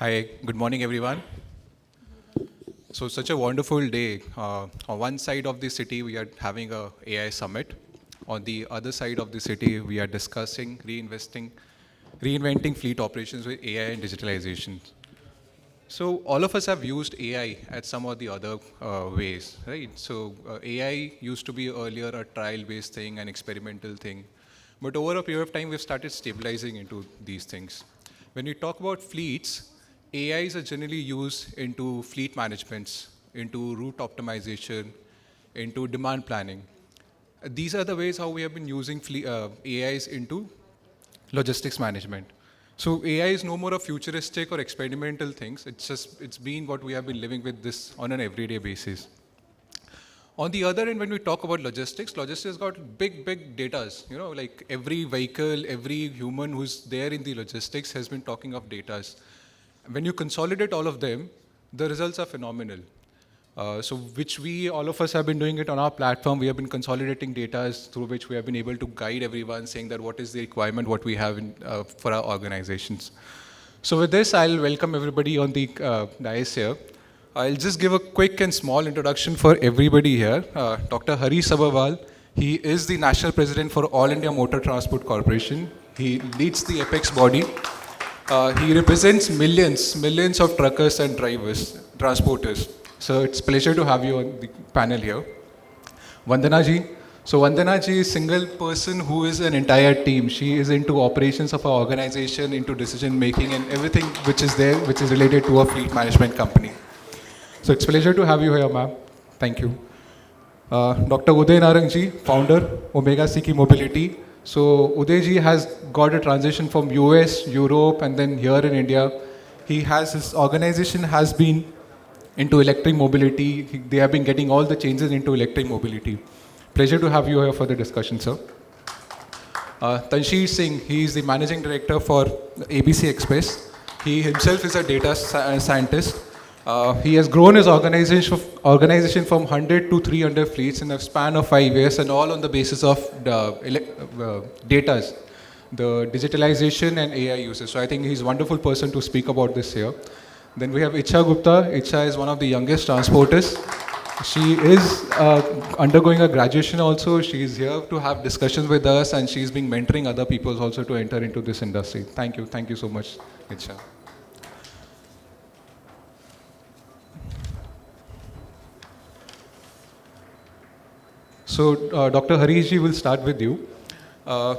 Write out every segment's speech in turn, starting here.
Hi, good morning, everyone. So, such a wonderful day. On one side of the city, we are having a AI summit. On the other side of the city, we are discussing reinventing fleet operations with AI and digitalization. So, all of us have used AI at some or the other ways, right? So, AI used to be earlier a trial-based thing, an experimental thing. But over a period of time, we've started stabilizing into these things. When we talk about fleets, AIs are generally used into fleet managements, into route optimization, into demand planning. These are the ways how we have been using AIs into logistics management. So AI is no more a futuristic or experimental things. It's been what we have been living with this on an everyday basis. On the other end, when we talk about logistics got big datas. You know, like every vehicle, every human who's there in the logistics has been talking of datas. When you consolidate all of them, the results are phenomenal. So which all of us have been doing it on our platform. We have been consolidating data through which we have been able to guide everyone, saying that what is the requirement, what we have for our organizations. So with this, I'll welcome everybody on the dais here. I'll just give a quick and small introduction for everybody here. Dr. Hari Sabharwal, he is the National President for All India Motor Transport Corporation. He leads the Apex body. He represents millions of truckers and drivers, transporters. So it's a pleasure to have you on the panel here. Vandana ji. So Vandana ji is single person who is an entire team. She is into operations of our organization, into decision making and everything which is there, which is related to a fleet management company. So it's a pleasure to have you here, ma'am. Thank you. Dr. Uday Narang ji, founder, Omega CK Mobility. So Uday ji has got a transition from US, Europe, and then here in India. His organization has been into electric mobility. They have been getting all the changes into electric mobility. Pleasure to have you here for the discussion, sir. Tansheer Singh, he is the managing director for ABC Express. He himself is a data scientist. He has grown his organization from 100 to 300 fleets in a span of 5 years, and all on the basis of data, the digitalization and AI uses. So I think he's a wonderful person to speak about this here. Then we have Icha Gupta. Icha is one of the youngest transporters. She is undergoing a graduation also. She is here to have discussions with us, and she's been mentoring other people also to enter into this industry. Thank you so much, Icha. So, Dr. Harish ji, will start with you.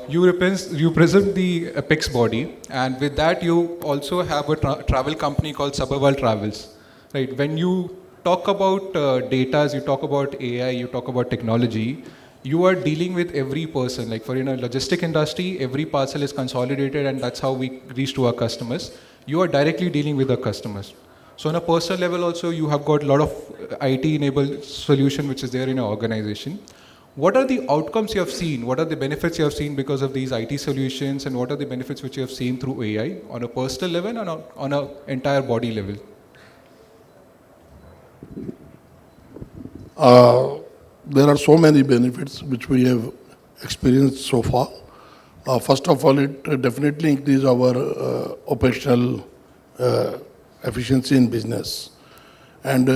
You represent the Apex body, and with that, you also have a travel company called Sabharwal Travels. Right? When you talk about data, you talk about AI, you talk about technology, you are dealing with every person. Like for logistic industry, every parcel is consolidated, and that's how we reach to our customers. You are directly dealing with the customers. So on a personal level also, you have got a lot of IT-enabled solution which is there in your organization. What are the outcomes you have seen? What are the benefits you have seen because of these IT solutions, and what are the benefits which you have seen through AI on a personal level and on an entire body level? There are so many benefits which we have experienced so far. First of all, it definitely increases our operational efficiency in business. And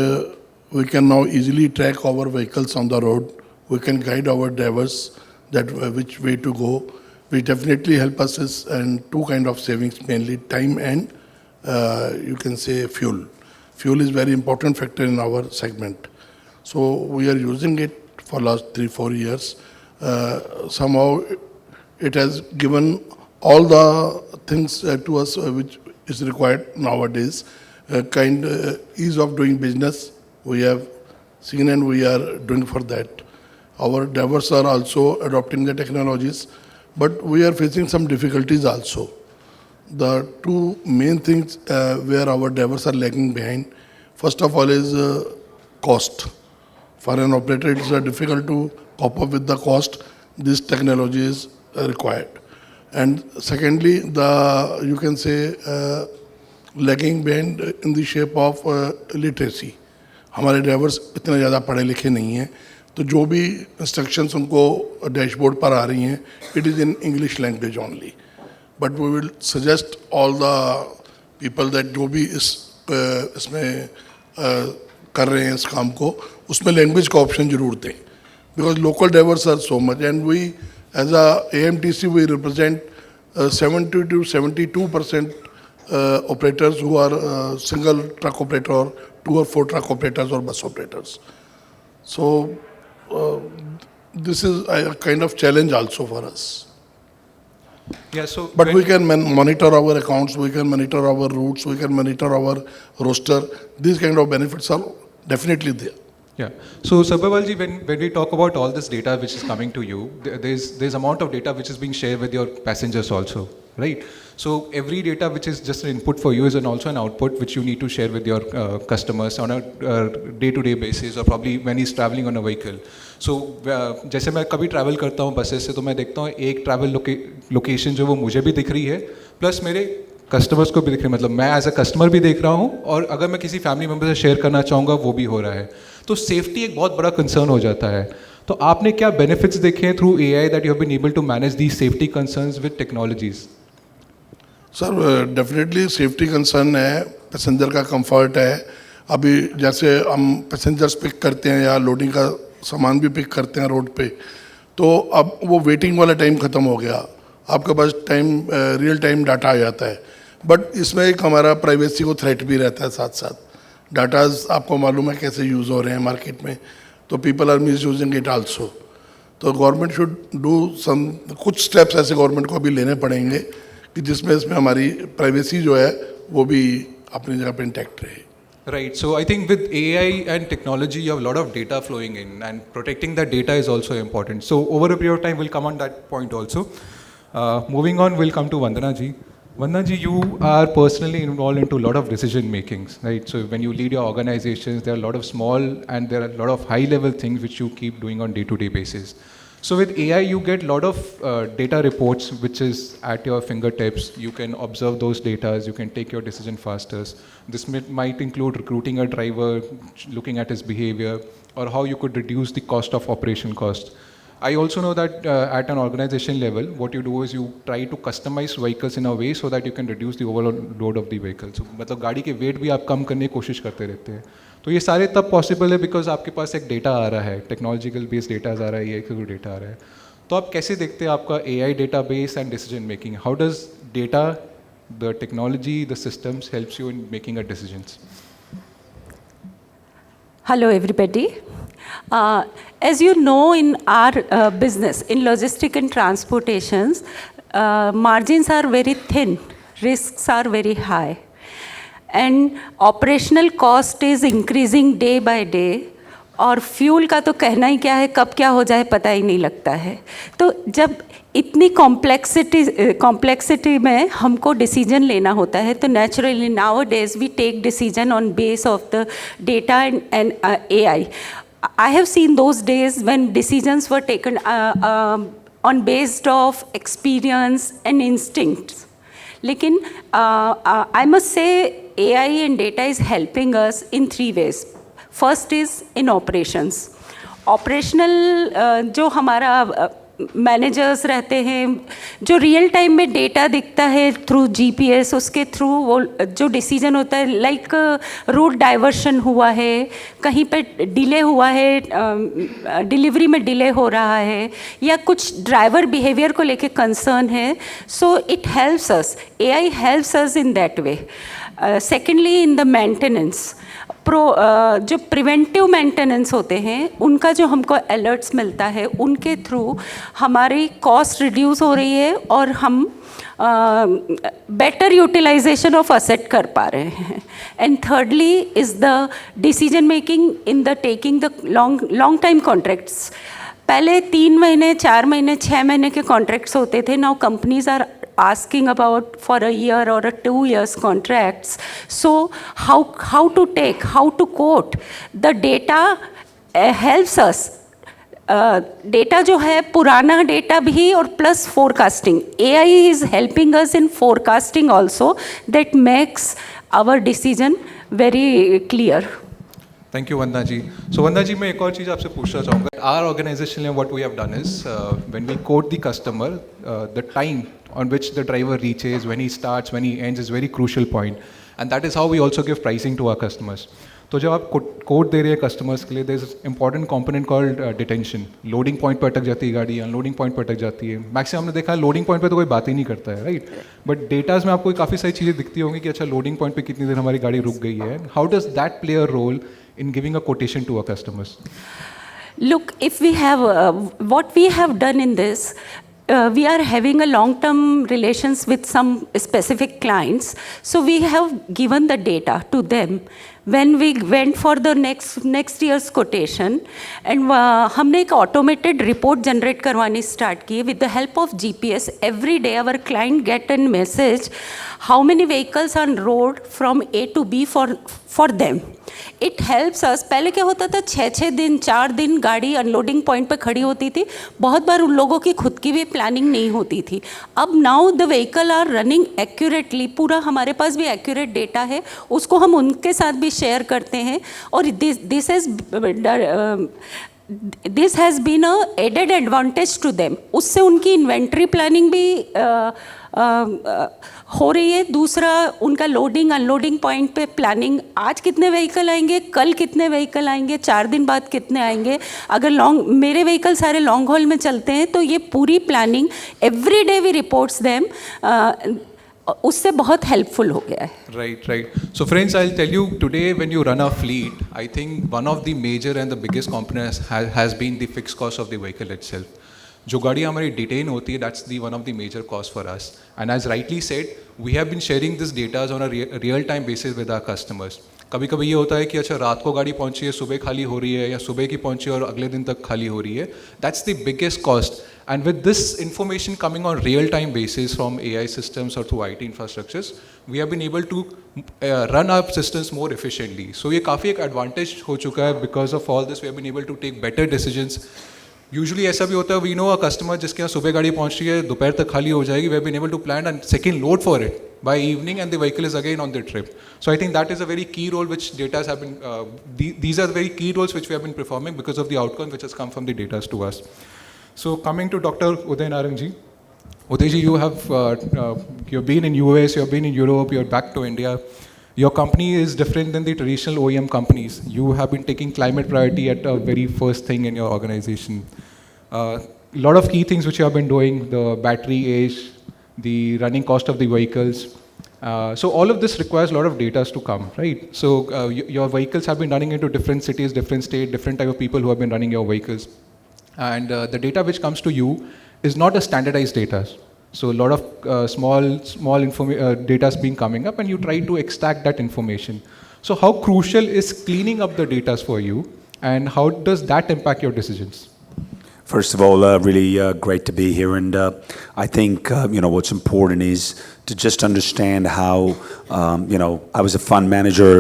we can now easily track our vehicles on the road. We can guide our drivers that which way to go. We definitely help us in two kind of savings, mainly time and you can say fuel. Fuel is very important factor in our segment. So we are using it for last 3-4 years. Somehow it has given all the things to us which is required nowadays. Ease of doing business we have seen, and we are doing for that. Our drivers are also adopting the technologies, but we are facing some difficulties also. The two main things where our drivers are lagging behind, first of all is cost. For an operator, it is difficult to cope up with the cost. This technology is required. And secondly, you can say lagging behind in the shape of literacy. हमारे drivers इतने ज़्यादा पढ़े लिखे नहीं हैं, तो जो भी इंस्ट्रक्शंस उनको डैशबोर्ड पर आ रही हैं, it is in English language only. But we will suggest all the people that जो भी इसमें कर रहे हैं इस काम को, उसमें लैंग्वेज का ऑप्शन जरूर दें, because local drivers are so much and we as a AMTC we represent 70 to 72% operators who are single truck operator or 2 or 4 truck operators or bus operators. So this is a kind of challenge also for us. Yeah, so But we can monitor our accounts, we can monitor our routes, we can monitor our roster. These kind of benefits are definitely there. Yeah. So Sabharwal ji, when we talk about all this data which is coming to you, there's amount of data which is being shared with your passengers also, right? So every data which is just an input for you is also an output which you need to share with your customers on a day-to-day basis, or probably when he's traveling on a vehicle. So जैसे मैं कभी travel करता हूँ buses से, तो मैं देखता हूँ एक ट्रैवल लोकेशन जो वो मुझे भी दिख रही है, प्लस मेरे कस्टमर्स को भी दिख रही है, मतलब मैं एज अ कस्टमर भी देख रहा हूँ, और अगर मैं किसी फैमिली मेम्बर से शेयर करना चाहूँगा वो भी हो रहा है. तो सेफ्टी एक बहुत बड़ा कंसर्न हो जाता है. तो आपने क्या बेनिफिट्स देखे हैं through AI that you have been able to manage the safety concerns with technologies? Sir definitely safety concern है, पैसेंजर का कंफर्ट है. अभी जैसे हम पैसेंजर्स पिक करते हैं या लोडिंग का सामान भी पिक करते हैं रोड पे, तो अब वो वेटिंग वाला टाइम ख़त्म हो गया, आपके पास टाइम रियल टाइम डाटा आ जाता है. बट इसमें एक हमारा प्राइवेसी को थ्रेट भी रहता है साथ साथ. डाटाज आपको मालूम है कैसे यूज़ हो रहे हैं मार्केट में, तो people are misusing it also. तो गवर्नमेंट शुड डू सम, कुछ स्टेप्स ऐसे गवर्नमेंट को अभी लेने पड़ेंगे कि जिसमें इसमें हमारी प्राइवेसी जो है वो भी अपनी जगह पे इंटैक्ट रहे. Right. So I think with AI and technology, you have a lot of data flowing in, and protecting that data is also important. So over a period of time, we'll come on that point also. Moving on, we'll come to Vandana ji. Vandana ji, you are personally involved into a lot of decision makings, right? So when you lead your organizations, there are a lot of small and there are a lot of high-level things which you keep doing on day-to-day basis. So with AI, you get a lot of data reports which is at your fingertips. You can observe those data, you can take your decision faster. This might include recruiting a driver, looking at his behavior, or how you could reduce the cost of operation cost. I also know that at an organization level, what you do is you try to customize vehicles in a way so that you can reduce the overall load of the vehicle. So मतलब गाड़ी के weight भी आप कम करने की कोशिश करते रहते हैं. तो ये सारे तब पॉसिबल है बिकॉज आपके पास एक डेटा आ रहा है, टेक्नोलॉजिकल बेस्ड डेटा आ रहा है, ये कोई डेटा आ रहा है. तो आप कैसे देखते हैं आपका AI data base and decision making? How does data, the technology, the systems helps you in making a decisions? Hello everybody. As you know, in our business, in logistic and transportations, margins are very thin, risks are very high, and operational cost is increasing day by day. और fuel का तो कहना ही क्या है, कब क्या हो जाए पता ही नहीं लगता है. तो जब इतनी कॉम्प्लेक्सिटी में हमको डिसीजन लेना होता है, तो naturally nowadays we take decision on base of the data and AI. I have seen those days when decisions were taken on based of experience and instincts. लेकिन I must say AI and data is helping us in 3 ways. First is in operations. Operational जो हमारा managers रहते हैं, जो real time में data दिखता है through GPS, उसके थ्रू वो जो डिसीजन होता है, लाइक रूट डाइवर्शन हुआ है, कहीं पे डिले हुआ है, डिलीवरी में डिले हो रहा है, या कुछ ड्राइवर बिहेवियर को लेके कंसर्न है. So it helps us, AI helps us in that way. Secondly in the maintenance, जो प्रिवेंटिव मेंटेनेंस होते हैं, उनका जो हमको अलर्ट्स मिलता है, उनके थ्रू हमारी कॉस्ट रिड्यूस हो रही है और हम बेटर यूटिलाइजेशन ऑफ असेट कर पा रहे हैं. And thirdly is the decision making in the taking the long time contracts. पहले 3 महीने, 4 महीने, 6 महीने के कॉन्ट्रैक्ट्स होते थे. Now companies are asking about for a year or a 2 years contracts. So how to take, how to quote the data helps us. Data जो है पुराना डेटा भी और plus forecasting. AI is helping us in forecasting also, that makes our decision very clear. Thank you, Vandana ji. So, Vandana ji, मैं एक और चीज़ आपसे पूछना चाहूँगा. Our organization, what we have done is, when we quote the customer, the time on which the driver reaches, when he starts, when he ends, is very crucial point, and that is how we also give pricing to our customers. तो जब आप code दे रहे हैं customers के लिए, there is important component called detention. Loading point पर अटक जाती है गाड़ी, अनलोडिंग पॉइंट पर अटक जाती है. मैक्सिमम हमने देखा है लोडिंग पॉइंट पे तो कोई बात ही नहीं करता है, राइट. बट डेटाज में आपको काफ़ी सारी चीज़ें दिखती होंगी कि अच्छा लोडिंग पॉइंट पे कितनी देर हमारी गाड़ी रुक गई है. How does that play a role in giving a quotation to our customers? Look, if we have, what we have done in this, we are having a long-term relations with some specific clients. So we have given the data to them when we went for the next year's quotation, and हमने एक automated report generate करवानी start की with the help of GPS. Every day our client get a message how many vehicles on road from A to B for them. It helps us. पहले क्या होता था, 6 दिन 4 दिन गाड़ी अनलोडिंग पॉइंट पे खड़ी होती थी. बहुत बार उन लोगों की खुद की भी प्लानिंग नहीं होती थी. अब now the vehicle are running accurately. पूरा हमारे पास भी एक्यूरेट डेटा है, उसको हम उनके साथ भी शेयर करते हैं. और this has been a added advantage to them. उससे उनकी इन्वेंट्री प्लानिंग भी हो रही है. दूसरा, उनका लोडिंग अनलोडिंग पॉइंट पे प्लानिंग, आज कितने व्हीकल आएंगे, कल कितने व्हीकल आएंगे, 4 दिन बाद कितने आएंगे. अगर मेरे व्हीकल सारे लॉन्ग हॉल में चलते हैं तो ये पूरी planning every day we reports them, उससे बहुत हेल्पफुल हो गया है. Right. So friends, I'll tell you today, when you run a fleet, I think one of the major and the biggest components has been the fixed cost of the vehicle itself. जो गाड़ी हमारी detain होती है, that's the one of the major cost for us. And as rightly said, we have been sharing this data on a real time basis with our customers. कभी कभी ये होता है कि अच्छा रात को गाड़ी पहुंची है, सुबह खाली हो रही है, या सुबह की पहुंची है और अगले दिन तक खाली हो रही है. That's the biggest cost. And with this information coming on real time basis from AI systems or through IT infrastructures, we have been able to run our systems more efficiently. So ये काफ़ी एक advantage हो चुका है. Because of all this, we have been able to take better decisions. Usually ऐसा भी होता है, वी नो अ कस्टमर जिसके यहाँ सुबह गाड़ी पहुँच रही है, दोपहर तक खाली हो जाएगी, we have been able to plan and second load for it by evening, and the vehicle is again on the trip. So I think that is a very key role which data have been, these are the very key roles which we have been performing because of the outcome which has come from the data to us. So coming to Dr. Uday Narang ji. Uday ji, you've been in US, you've been in Europe, you're back to India. Your company is different than the traditional OEM companies. You have been taking climate priority at a very first thing in your organization. A lot of key things which you have been doing, the battery age, the running cost of the vehicles. So all of this requires a lot of data to come, right? So your vehicles have been running into different cities, different states, different type of people who have been running your vehicles. And the data which comes to you is not a standardized data. So a lot of small data has been coming up, and you try to extract that information. So how crucial is cleaning up the data for you, and how does that impact your decisions? First of all, really great to be here, and I think what's important is to just understand how I was a fund manager.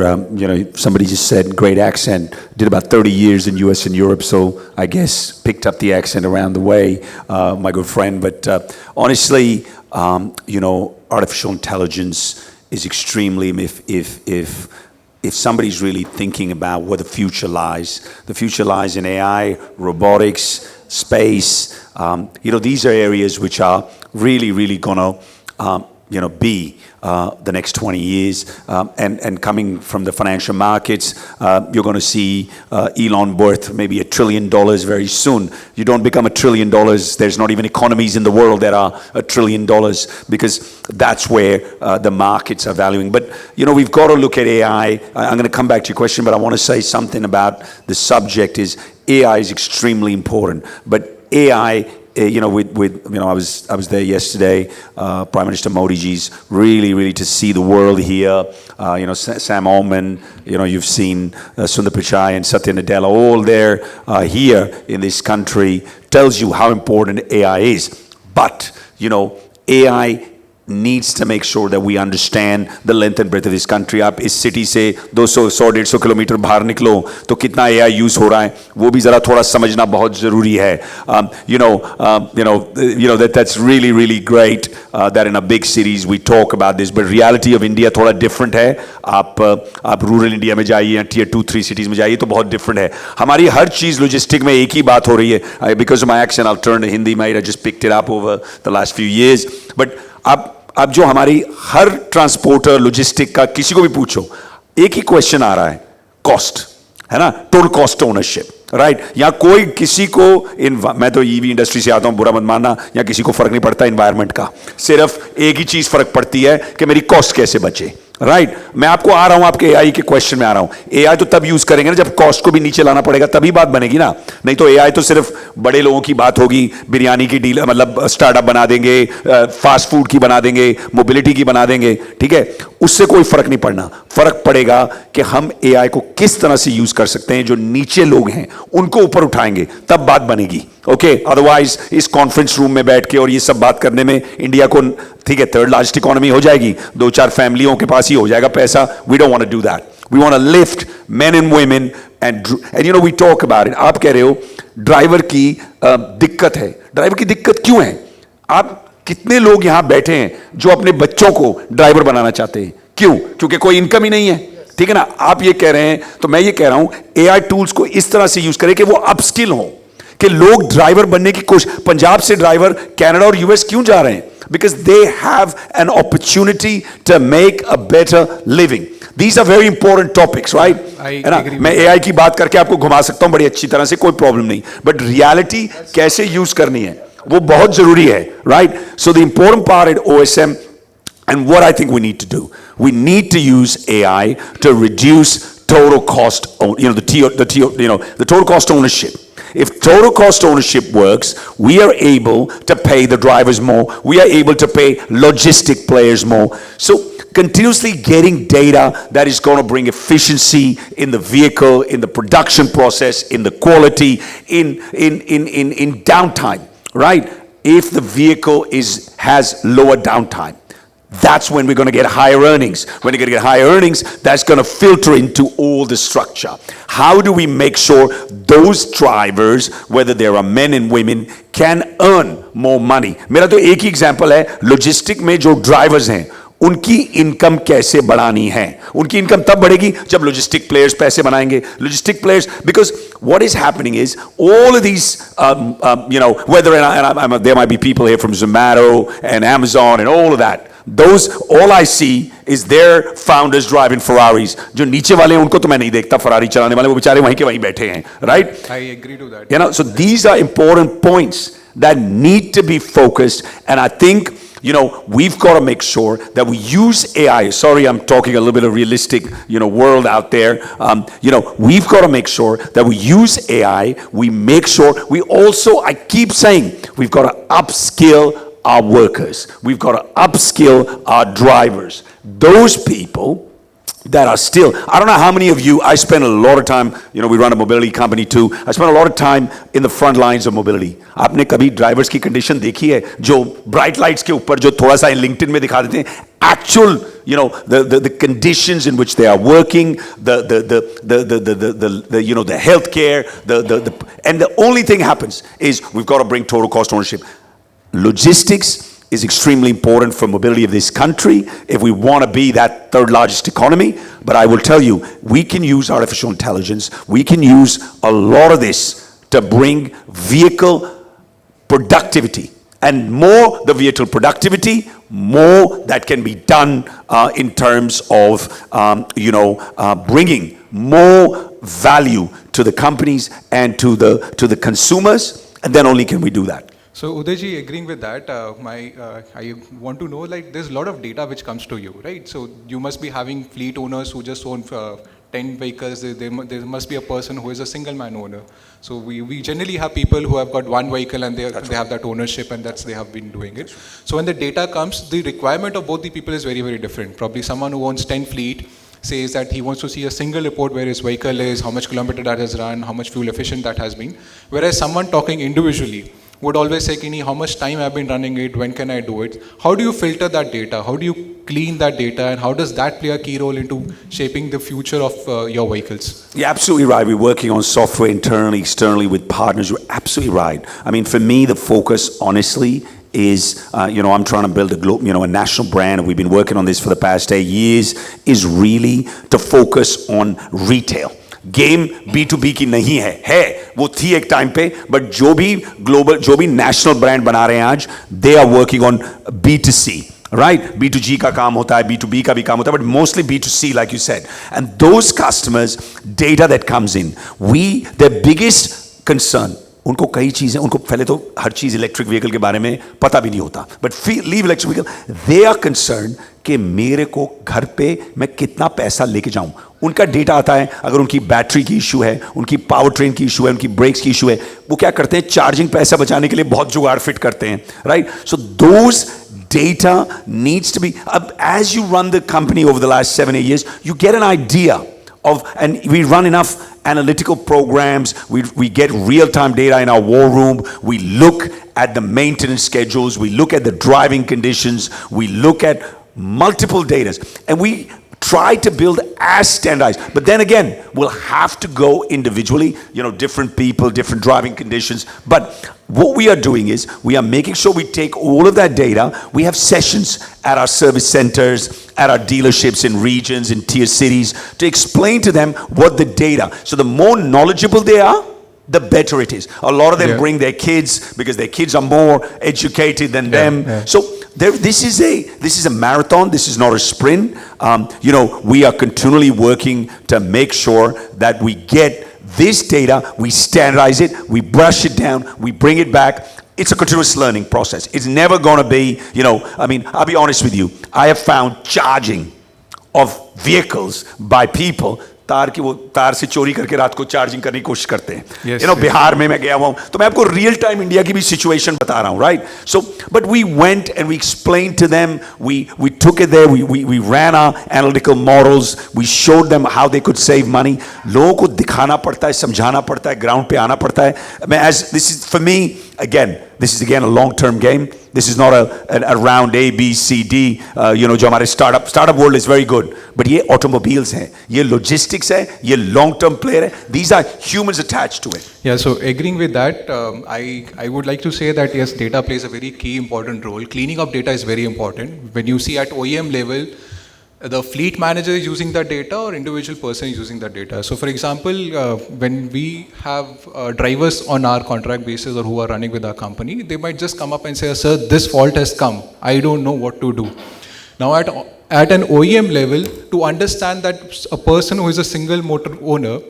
Somebody just said great accent. Did about 30 years in U.S. and Europe, so I guess picked up the accent around the way, my good friend. But honestly, artificial intelligence is extremely if somebody's really thinking about where the future lies in AI, robotics, space. These are areas which are really gonna be the next 20 years. And coming from the financial markets, you're going to see Elon worth maybe $1 trillion very soon. You don't become $1 trillion. There's not even economies in the world that are $1 trillion, because that's where the markets are valuing. But we've got to look at AI. I'm going to come back to your question, but I want to say something about the subject. Is AI is extremely important, but AI. I was there yesterday. Prime Minister Modi ji's really to see the world here. Sam Altman. You've seen Sundar Pichai and Satya Nadella, all there here in this country. Tells you how important AI is. But AI needs to make sure that we understand the length and breadth of this country. आप इस city से 200-150 kilometre बाहर निकलो तो कितना AI use हो रहा है वो भी जरा थोड़ा समझना बहुत जरूरी है. That's really great that in a big cities we talk about this, but reality of India थोड़ा different है. आप रूरल इंडिया में जाइए या Tier 2-3 cities में जाइए तो बहुत different है. हमारी हर चीज लॉजिस्टिक में एक ही बात हो रही है. Because of my accent I'll turn to Hindi, mate. I just picked it up over the last few years. But अब जो हमारी हर ट्रांसपोर्टर लॉजिस्टिक का किसी को भी पूछो एक ही क्वेश्चन आ रहा है, कॉस्ट, है ना, टोटल कॉस्ट ओनरशिप, राइट. या कोई किसी को मैं तो ईवी इंडस्ट्री से आता हूं, बुरा मत मानना, या किसी को फर्क नहीं पड़ता एनवायरनमेंट का, सिर्फ एक ही चीज फर्क पड़ती है कि मेरी कॉस्ट कैसे बचे, राइट. मैं आपको आ रहा हूं आपके एआई के क्वेश्चन में आ रहा हूं. एआई तो तब यूज करेंगे ना जब कॉस्ट को भी नीचे लाना पड़ेगा, तभी बात बनेगी ना. नहीं तो एआई तो सिर्फ बड़े लोगों की बात होगी, बिरयानी की डील मतलब स्टार्टअप बना देंगे, फास्ट फूड की बना देंगे, मोबिलिटी की बना देंगे, ठीक है. उससे कोई फर्क नहीं पड़ना. फर्क पड़ेगा कि हम एआई को किस तरह से यूज कर सकते हैं, जो नीचे लोग हैं उनको ऊपर उठाएंगे, तब बात बनेगी. ओके, अदरवाइज इस कॉन्फ्रेंस रूम में बैठ के और ये सब बात करने में इंडिया को, ठीक है, 3rd लार्जेस्ट इकोनॉमी हो जाएगी, 2-4 फैमिलियों के पास ही हो जाएगा पैसा. We don't want to do that. We want to lift men and women and we talk about it. आप कह रहे हो ड्राइवर की दिक्कत है. ड्राइवर की दिक्कत क्यों है? आप कितने लोग यहां बैठे हैं जो अपने बच्चों को ड्राइवर बनाना चाहते हैं? क्यों? क्योंकि कोई इनकम ही नहीं है, ठीक है ना. आप ये कह रहे हैं तो मैं ये कह रहा हूं एआई टूल्स को इस तरह से यूज करें कि वो अपस्किल हो, कि लोग ड्राइवर बनने की कोशिश. पंजाब से ड्राइवर कनाडा और यूएस क्यों जा रहे हैं? Because they have an opportunity to make a better living. These are very important topics, right? I agree. मैं AI की बात करके आपको घुमा सकता हूं बड़ी अच्छी तरह से, कोई प्रॉब्लम नहीं. बट रियलिटी कैसे यूज करनी है वो बहुत जरूरी है, right? So the important part at OSM and what I think we need to do, we need to use AI to reduce total cost, the total cost ownership. If total cost ownership works, we are able to pay the drivers more. We are able to pay logistic players more. So continuously getting data that is going to bring efficiency in the vehicle, in the production process, in the quality, in downtime, right? If the vehicle has lower downtime, that's when we're going to get higher earnings. When you're going to get higher earnings, that's going to filter into all the structure. How do we make sure those drivers, whether they are men and women, can earn more money? मेरा तो एक ही example है, logistic में जो drivers हैं उनकी income कैसे बढ़ानी है. उनकी इनकम तब बढ़ेगी जब लॉजिस्टिक प्लेयर्स पैसे बनाएंगे. Logistic players, because what is happening is all of these whether there might be people here from Zomato and Amazon and all of that, those all I see is their founders driving Ferraris. जो नीचे वाले हैं उनको तो मैं नहीं देखता Ferrari चलाने वाले, वो बेचारे वहीं के वहीं बैठे हैं, right? I agree to that. So these are important points that need to be focused, and I think we've got to make sure that we use AI. Sorry, I'm talking a little bit of realistic, world out there. We've got to make sure that we use AI. We make sure we also, I keep saying, we've got to upskill our workers. We've got to upskill our drivers. Those people that are still, I don't know how many of you, I spend a lot of time, we run a mobility company too. I spend a lot of time in the front lines of mobility. आपने कभी drivers की condition देखी है जो bright lights के ऊपर जो थोड़ा सा लिंक्डइन में दिखा देते हैं? Actual, the conditions in which they are working, the healthcare, and the only thing happens is we've got to bring total cost ownership. Logistics is extremely important for mobility of this country if we want to be that 3rd largest economy. But I will tell you, we can use artificial intelligence. We can use a lot of this to bring vehicle productivity. And more the vehicle productivity, more that can be done in terms of, bringing more value to the companies and to the consumers. And then only can we do that. So Udayji, agreeing with that, I want to know, like, there's a lot of data which comes to you, right? So you must be having fleet owners who just own 10 vehicles. There must be a person who is a single man owner. So we generally have people who have got one vehicle and they have that ownership, and they have been doing it. So when the data comes, the requirement of both the people is very, very different. Probably someone who owns 10 fleet says that he wants to see a single report where his vehicle is, how much kilometer that has run, how much fuel efficient that has been. Whereas someone talking individually would always say, Kini, how much time I've been running it, when can I do it? How do you filter that data? How do you clean that data? And how does that play a key role into shaping the future of your vehicles? You're absolutely right. We're working on software internally, externally with partners. You're absolutely right. I mean, for me, the focus, honestly, is, I'm trying to build a national brand, and we've been working on this for the past 8 years, is really to focus on retail. Game B2B की नहीं है वो थी एक time पे, but जो भी global, जो भी नेशनल ब्रांड बना रहे हैं आज, they are working on B2C, right? B2G का काम होता है, B2B का भी काम होता है, but mostly B2C, like you said. And those customers, data that comes in, their biggest concern, उनको कई चीज़ें, उनको पहले तो हर चीज़ इलेक्ट्रिक व्हीकल के बारे में पता भी नहीं होता, but leave electric vehicle, they are concern कि मेरे को घर पे मैं कितना पैसा लेके जाऊं. उनका डेटा आता है, अगर उनकी बैटरी की इशू है, उनकी पावर ट्रेन की इशू है, उनकी ब्रेक्स की इशू है, वो क्या करते हैं, चार्जिंग पैसा बचाने के लिए बहुत जुगाड़ फिट करते हैं, right? So those data needs to be, as you run the company over the last 7-8 years, you get an idea of, and we run enough analytical programs, we get real-time data in our war room, we look at the maintenance schedules, we look at the driving conditions, we look at multiple data, and we try to build as standardized. But then again, we'll have to go individually, different people, different driving conditions. But what we are doing is, we are making sure we take all of that data. We have sessions at our service centers, at our dealerships in regions, in tier cities, to explain to them what the data. So the more knowledgeable they are, the better it is. A lot of them bring their kids because their kids are more educated than them. So this is a marathon. This is not a sprint. We are continually working to make sure that we get this data, we standardize it, we brush it down, we bring it back. It's a continuous learning process. It's never going to be, I'll be honest with you. I have found charging of vehicles by people, तार से चोरी करके रात को charging करने की कोशिश करते हैं. बिहार में मैं गया हुआ हूं, तो मैं आपको रियल टाइम इंडिया की भी सिचुएशन बता रहा हूं, right? So but we went and we explain to them, we took it there, we ran our analytical models, we showed them how they could save money. लोगों को दिखाना पड़ता है, समझाना पड़ता है, ग्राउंड पे आना पड़ता है. This is for me, this is again a long-term game. This is not a round A, B, C, D. जो हमारे startup world is very good. But ये automobiles हैं, ये logistics है, ये long-term player है. These are humans attached to it. Yeah, so agreeing with that, I would like to say that yes, data plays a very key important role. Cleaning up data is very important. When you see at OEM level, the fleet manager is using that data or individual person is using that data. So for example, when we have drivers on our contract basis or who are running with our company, they might just come up and say, sir, this fault has come. I don't know what to do. Now at an OEM level, to understand that a person who is a single motor owner,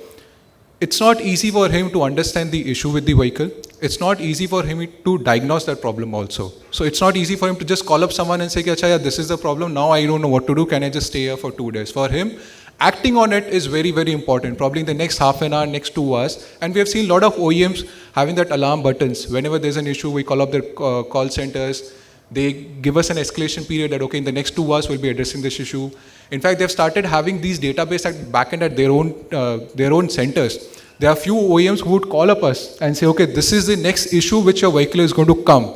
it's not easy for him to understand the issue with the vehicle. It's not easy for him to diagnose that problem also. So it's not easy for him to just call up someone and say, Acha, yeah, this is the problem. Now I don't know what to do. Can I just stay here for 2 days? For him, acting on it is very, very important. Probably in the next half an hour, next 2 hours. And we have seen a lot of OEMs having that alarm buttons. Whenever there's an issue, we call up their call centers. They give us an escalation period that, okay, in the next 2 hours, we'll be addressing this issue. In fact, they've started having these database at backend at their own centers. There are few OEMs who would call up us and say, okay, this is the next issue which your vehicle is going to come.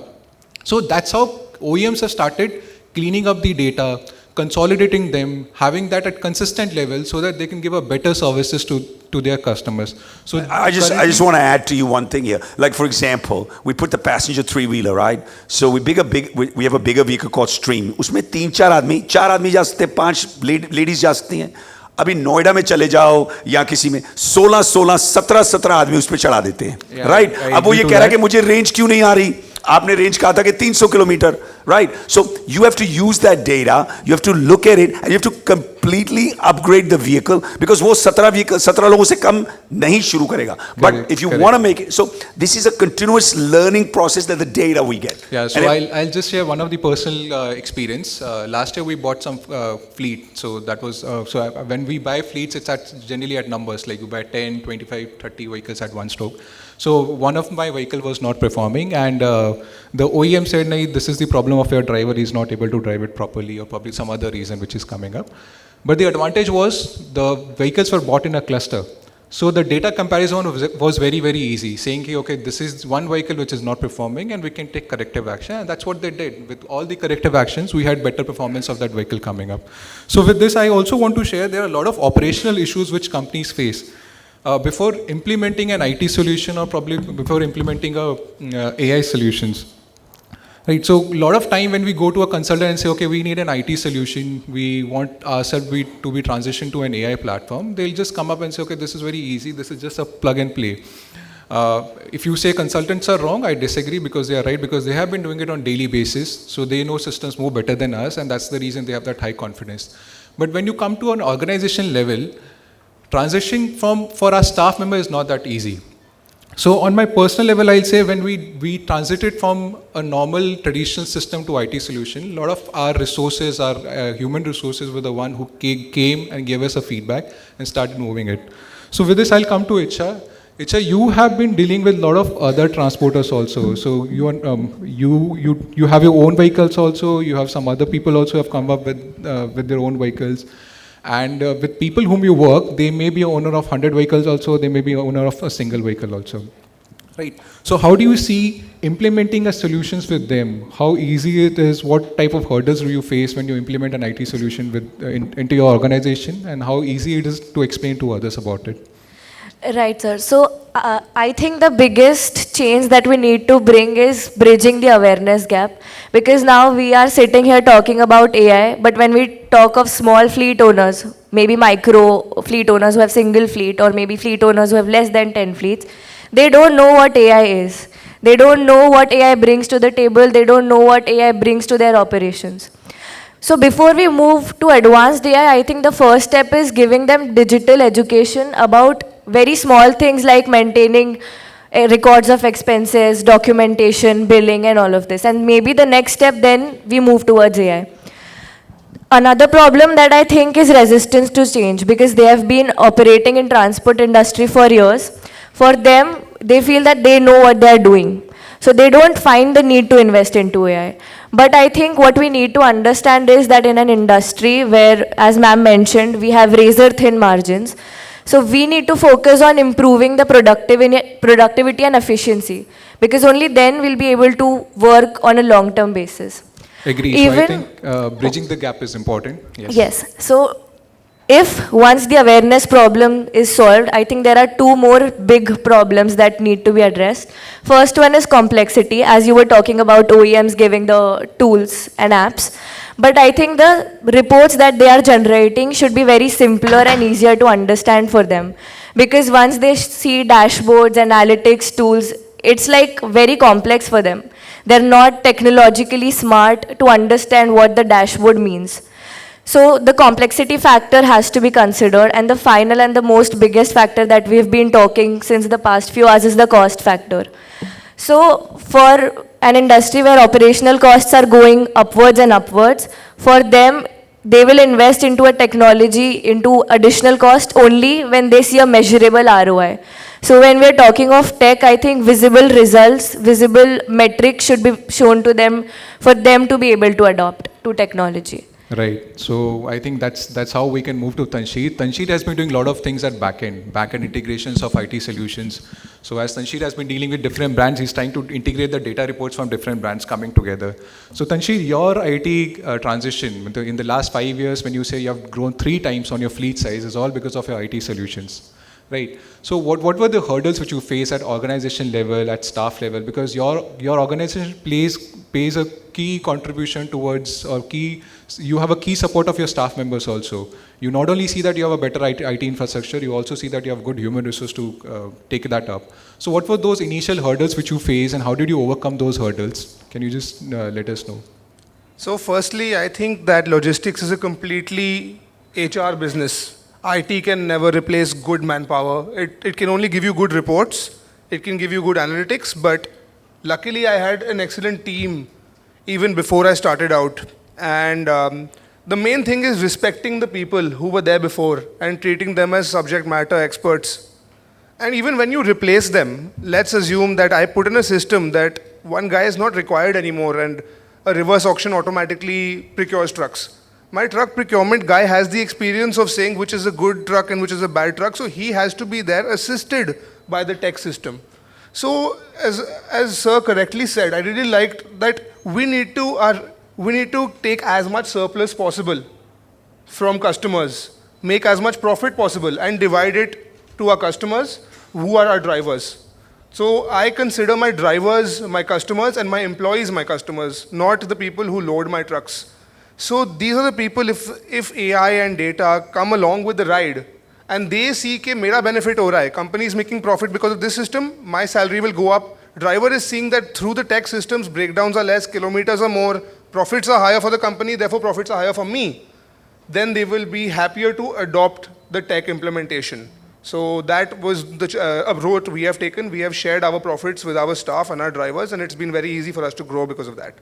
So that's how OEMs have started cleaning up the data, consolidating them, having that at consistent level so that they can give a better services to their customers. So I just want to add to you one thing here. Like for example, we put the passenger 3-wheeler, right? So we have a bigger vehicle called Stream. उसमें 3-4 आदमी जा सकते हैं, 5 ladies जा सकती हैं. अभी नोएडा में चले जाओ या किसी में 17 आदमी उस पर चढ़ा देते हैं, राइट? अब वो ये कह रहा है कि मुझे रेंज क्यों नहीं आ रही? आपने रेंज कहा था कि 300 kilometre, right? So you have to use that data, you have to look at it, and you have to completely upgrade the vehicle because वो 17 लोगों से कम नहीं शुरू करेगा. But if you want to make it, so this is a continuous learning process that the data we get. Yeah, so I'll just share one of the personal experience. Last year we bought some fleet. So that was, when we buy fleets, it's generally at numbers, like you buy 10, 25, 30 vehicles at one stroke. So one of my vehicle was not performing and the OEM said, "Nahi, this is the problem of your driver, he's not able to drive it properly or probably some other reason which is coming up." But the advantage was the vehicles were bought in a cluster. So the data comparison was very, very easy, saying, okay, this is one vehicle which is not performing and we can take corrective action. And that's what they did. With all the corrective actions, we had better performance of that vehicle coming up. So with this, I also want to share there are a lot of operational issues which companies face. Before implementing an IT solution or probably before implementing AI solutions. Right, so a lot of time when we go to a consultant and say, okay, we need an IT solution, we want ourselves to be transitioned to an AI platform, they'll just come up and say, okay, this is very easy, this is just a plug and play. If you say consultants are wrong, I disagree because they are right, because they have been doing it on daily basis, so they know systems more better than us, and that's the reason they have that high confidence. But when you come to an organization level, transitioning for our staff member is not that easy. So on my personal level, I'll say when we transited from a normal traditional system to IT solution, a lot of our resources, our human resources were the one who came and gave us a feedback and started moving it. So with this, I'll come to Icha. Icha, you have been dealing with a lot of other transporters also. So you have your own vehicles also. You have some other people also have come up with their own vehicles. And with people whom you work, they may be owner of 100 vehicles also, they may be owner of a single vehicle also. Right. So how do you see implementing a solutions with them? How easy it is? What type of hurdles do you face when you implement an IT solution into your organization? And how easy it is to explain to others about it? Right, sir. So I think the biggest change that we need to bring is bridging the awareness gap, because now we are sitting here talking about AI, but when we talk of small fleet owners, maybe micro fleet owners who have single fleet, or maybe fleet owners who have less than 10 fleets, they don't know what AI is. They don't know what AI brings to the table. They don't know what AI brings to their operations. So before we move to advanced AI, I think the first step is giving them digital education about very small things like maintaining records of expenses, documentation, billing, and all of this. And maybe the next step then we move towards AI. Another problem that I think is resistance to change, because they have been operating in transport industry for years. For them, they feel that they know what they are doing. So they don't find the need to invest into AI. But I think what we need to understand is that in an industry where, as ma'am mentioned, we have razor thin margins, so we need to focus on improving the productivity and efficiency, because only then we'll be able to work on a long-term basis. Agree. So I think bridging the gap is important. Yes. Yes. So if once the awareness problem is solved, I think there are two more big problems that need to be addressed. First one is complexity, as you were talking about OEMs giving the tools and apps. But I think the reports that they are generating should be very simpler and easier to understand for them. Because once they see dashboards, analytics, tools, it's like very complex for them. They're not technologically smart to understand what the dashboard means. So the complexity factor has to be considered, and the final and the most biggest factor that we've been talking since the past few hours is the cost factor. So for an industry where operational costs are going upwards and upwards, for them, they will invest into a technology, into additional cost only when they see a measurable ROI. So when we're talking of tech, I think visible results, visible metrics should be shown to them for them to be able to adopt to technology. Right. So I think that's how we can move to Tansheed. Tansheed has been doing a lot of things at backend integrations of IT solutions. So as Tansheed has been dealing with different brands, he's trying to integrate the data reports from different brands coming together. So Tansheed, your IT transition in the last 5 years, when you say you have grown 3 times on your fleet size, is all because of your IT solutions. Right. So what were the hurdles which you face at organization level, at staff level? Because your organization pays a key contribution towards, you have a key support of your staff members also. You not only see that you have a better IT infrastructure, you also see that you have good human resource to take that up. So what were those initial hurdles which you faced, and how did you overcome those hurdles? Can you just let us know? So firstly, I think that logistics is a completely HR business. IT can never replace good manpower. It can only give you good reports. It can give you good analytics. But luckily, I had an excellent team even before I started out. And the main thing is respecting the people who were there before and treating them as subject matter experts. And even when you replace them, let's assume that I put in a system that one guy is not required anymore and a reverse auction automatically procures trucks. My truck procurement guy has the experience of saying which is a good truck and which is a bad truck, so he has to be there assisted by the tech system. So, as Sir correctly said, I really liked that we need to take as much surplus possible from customers, make as much profit possible, and divide it to our customers, who are our drivers. So I consider my drivers my customers and my employees my customers, not the people who load my trucks. So these are the people, if AI and data come along with the ride, and they see कि मेरा benefit हो रहा है, company is making profit because of this system, my salary will go up. Driver is seeing that through the tech systems, breakdowns are less, kilometers are more, profits are higher for the company, therefore profits are higher for me. Then they will be happier to adopt the tech implementation. So that was the approach we have taken. We have shared our profits with our staff and our drivers, and it's been very easy for us to grow because of that.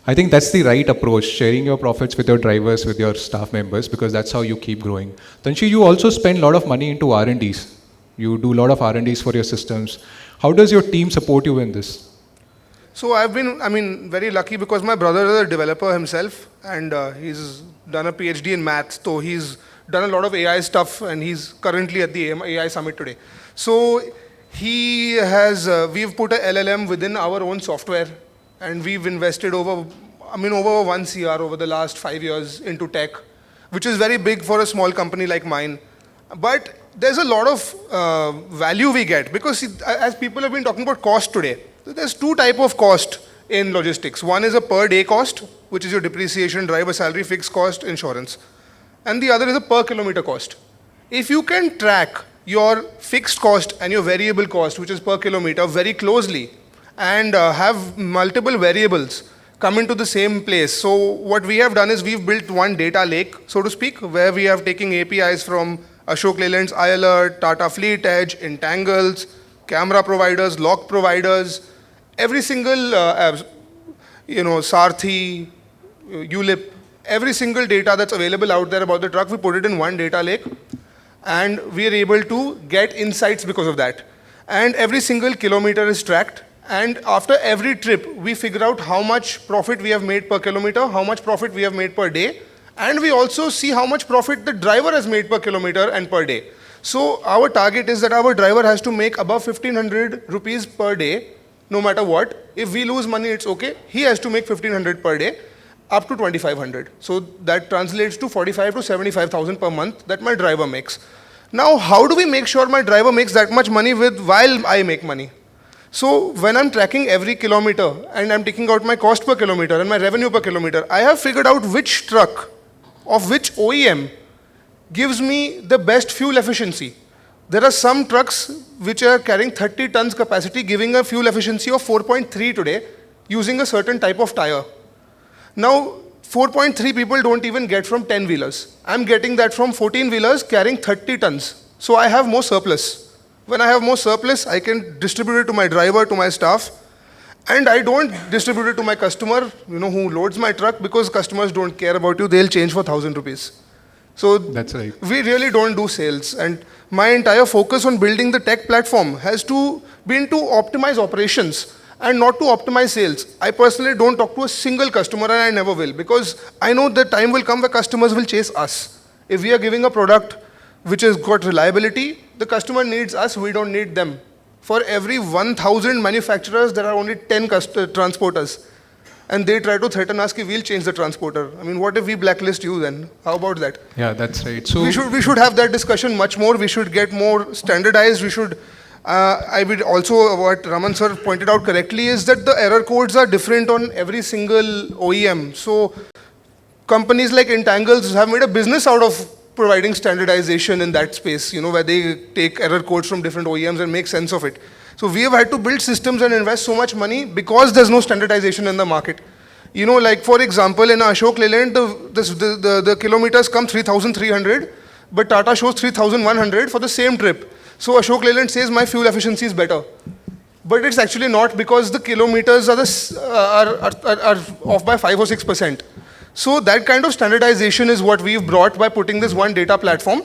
I think that's the right approach, sharing your profits with your drivers, with your staff members, because that's how you keep growing. Tanshi, you also spend a lot of money into R&Ds. You do a lot of R&Ds for your systems. How does your team support you in this? So I've been, very lucky because my brother is a developer himself, and he's done a PhD in maths, so he's done a lot of AI stuff, and he's currently at the AI Summit today. So he has, we've put a LLM within our own software, and we've invested over 1 CR over the last 5 years into tech, which is very big for a small company like mine. But there's a lot of value we get, because as people have been talking about cost today, there's two types of cost in logistics. One is a per day cost, which is your depreciation, driver salary, fixed cost, insurance. And the other is a per kilometer cost. If you can track your fixed cost and your variable cost, which is per kilometer, very closely, and have multiple variables come into the same place. So what we have done is we've built one data lake, so to speak, where we have taken APIs from Ashok Leyland's iAlert, Tata Fleet Edge, Entangles, camera providers, lock providers, every single, Sarthi, ULIP, every single data that's available out there about the truck, we put it in one data lake, and we are able to get insights because of that. And every single kilometer is tracked, and after every trip, we figure out how much profit we have made per kilometer, how much profit we have made per day, and we also see how much profit the driver has made per kilometer and per day. So our target is that our driver has to make above 1,500 rupees per day, no matter what. If we lose money, it's okay. He has to make 1,500 per day, up to 2,500. So that translates to 45 to 75,000 per month that my driver makes. Now, how do we make sure my driver makes that much money while I make money? So when I'm tracking every kilometer and I'm taking out my cost per kilometer and my revenue per kilometer, I have figured out which truck of which OEM gives me the best fuel efficiency. There are some trucks which are carrying 30 tons capacity, giving a fuel efficiency of 4.3 today, using a certain type of tire. Now, 4.3 people don't even get from 10-wheelers. I'm getting that from 14-wheelers carrying 30 tons. So I have more surplus. When I have more surplus, I can distribute it to my driver, to my staff, and I don't distribute it to my customer, who loads my truck, because customers don't care about you. They'll change for 1,000 rupees. So That's right. we really don't do sales. And my entire focus on building the tech platform has been to optimize operations and not to optimize sales. I personally don't talk to a single customer, and I never will, because I know the time will come where customers will chase us. If we are giving a product which has got reliability, the customer needs us, we don't need them. For every 1,000 manufacturers, there are only 10 transporters. And they try to threaten us that we'll change the transporter. What if we blacklist you then? How about that? Yeah, that's right. So We should have that discussion much more. We should get more standardized. We should, I would also, what Raman sir pointed out correctly is that the error codes are different on every single OEM. So companies like Entangles have made a business out of providing standardization in that space, where they take error codes from different OEMs and make sense of it. So we have had to build systems and invest so much money because there's no standardization in the market. Like for example, in Ashok Leyland, the kilometers come 3,300, but Tata shows 3,100 for the same trip. So Ashok Leyland says my fuel efficiency is better. But it's actually not, because the kilometers are off by 5 or 6%. So that kind of standardization is what we've brought by putting this one data platform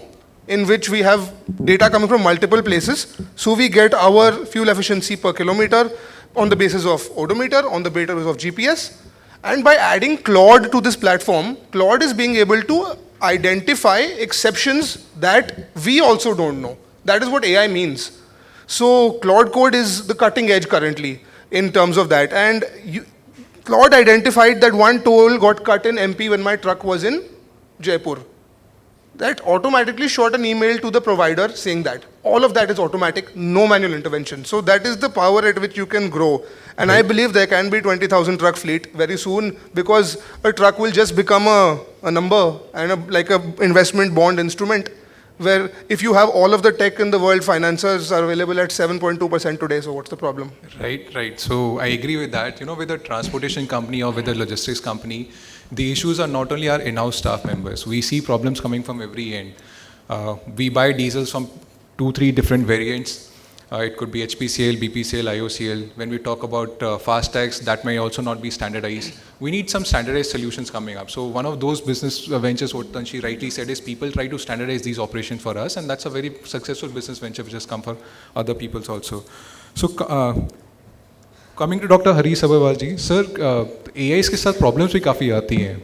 in which we have data coming from multiple places. So we get our fuel efficiency per kilometer on the basis of odometer, on the basis of GPS, And by adding Claude to this platform, Claude is being able to identify exceptions that we also don't know. That is what AI means. So Claude Code is the cutting edge currently in terms of that. And Claude identified that one toll got cut in MP when my truck was in Jaipur. That automatically shot an email to the provider saying that. All of that is automatic, no manual intervention. So that is the power at which you can grow. And I believe there can be 20,000 truck fleet very soon, because a truck will just become a number and like a investment bond instrument, where if you have all of the tech in the world, financiers are available at 7.2% today, so what's the problem? Right. So I agree with that. You know, with a transportation company or with a logistics company, the issues are not only our in-house staff members. We see problems coming from every end. We buy diesels from 2-3 different variants. It could be HPCL, BPCL, IOCL. When we talk about FASTags, that may also not be standardized. We need some standardized solutions coming up. So one of those business ventures, what Tanshi rightly said, is people try to standardize these operations for us, and that's a very successful business venture which has come for other peoples also. So coming to Dr. Hari Sabharwal ji, sir, AIs के साथ problems भी काफ़ी आती हैं.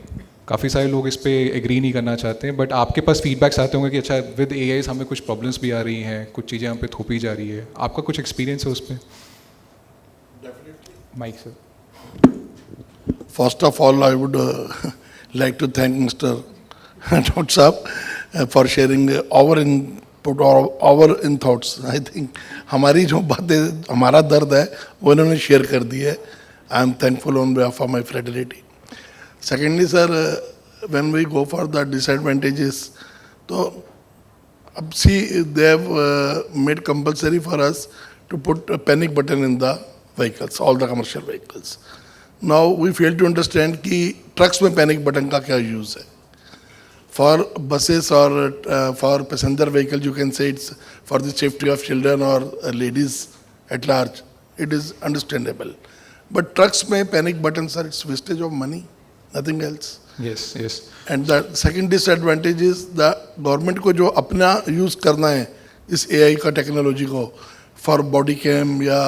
काफ़ी सारे लोग इस पे एग्री नहीं करना चाहते हैं, बट आपके पास फीडबैक्स आते होंगे कि अच्छा विद AIs हमें कुछ प्रॉब्लम्स भी आ रही हैं, कुछ चीज़ें हम पे थोपी जा रही है. आपका कुछ एक्सपीरियंस है उस पर? Mike sir. First of all, I would like to thank Mr. Dr. Saab for sharing our input or our in thoughts. I think हमारी जो बातें, हमारा दर्द है, वो इन्होंने शेयर कर दी है. I am thankful on behalf of my fraternity. Secondly, sir, when we go for the disadvantages, so see, they have made compulsory for us to put a panic button in the vehicles, all the commercial vehicles. Now we fail to understand कि trucks में panic button का क्या use है. For buses or for passenger vehicles, you can say it's for the safety of children or ladies at large. It is understandable. But trucks में panic button, sir, it's wastage of money, nothing else. Yes. And the second disadvantage is the government को जो अपना use करना है इस AI का technology को for body cam या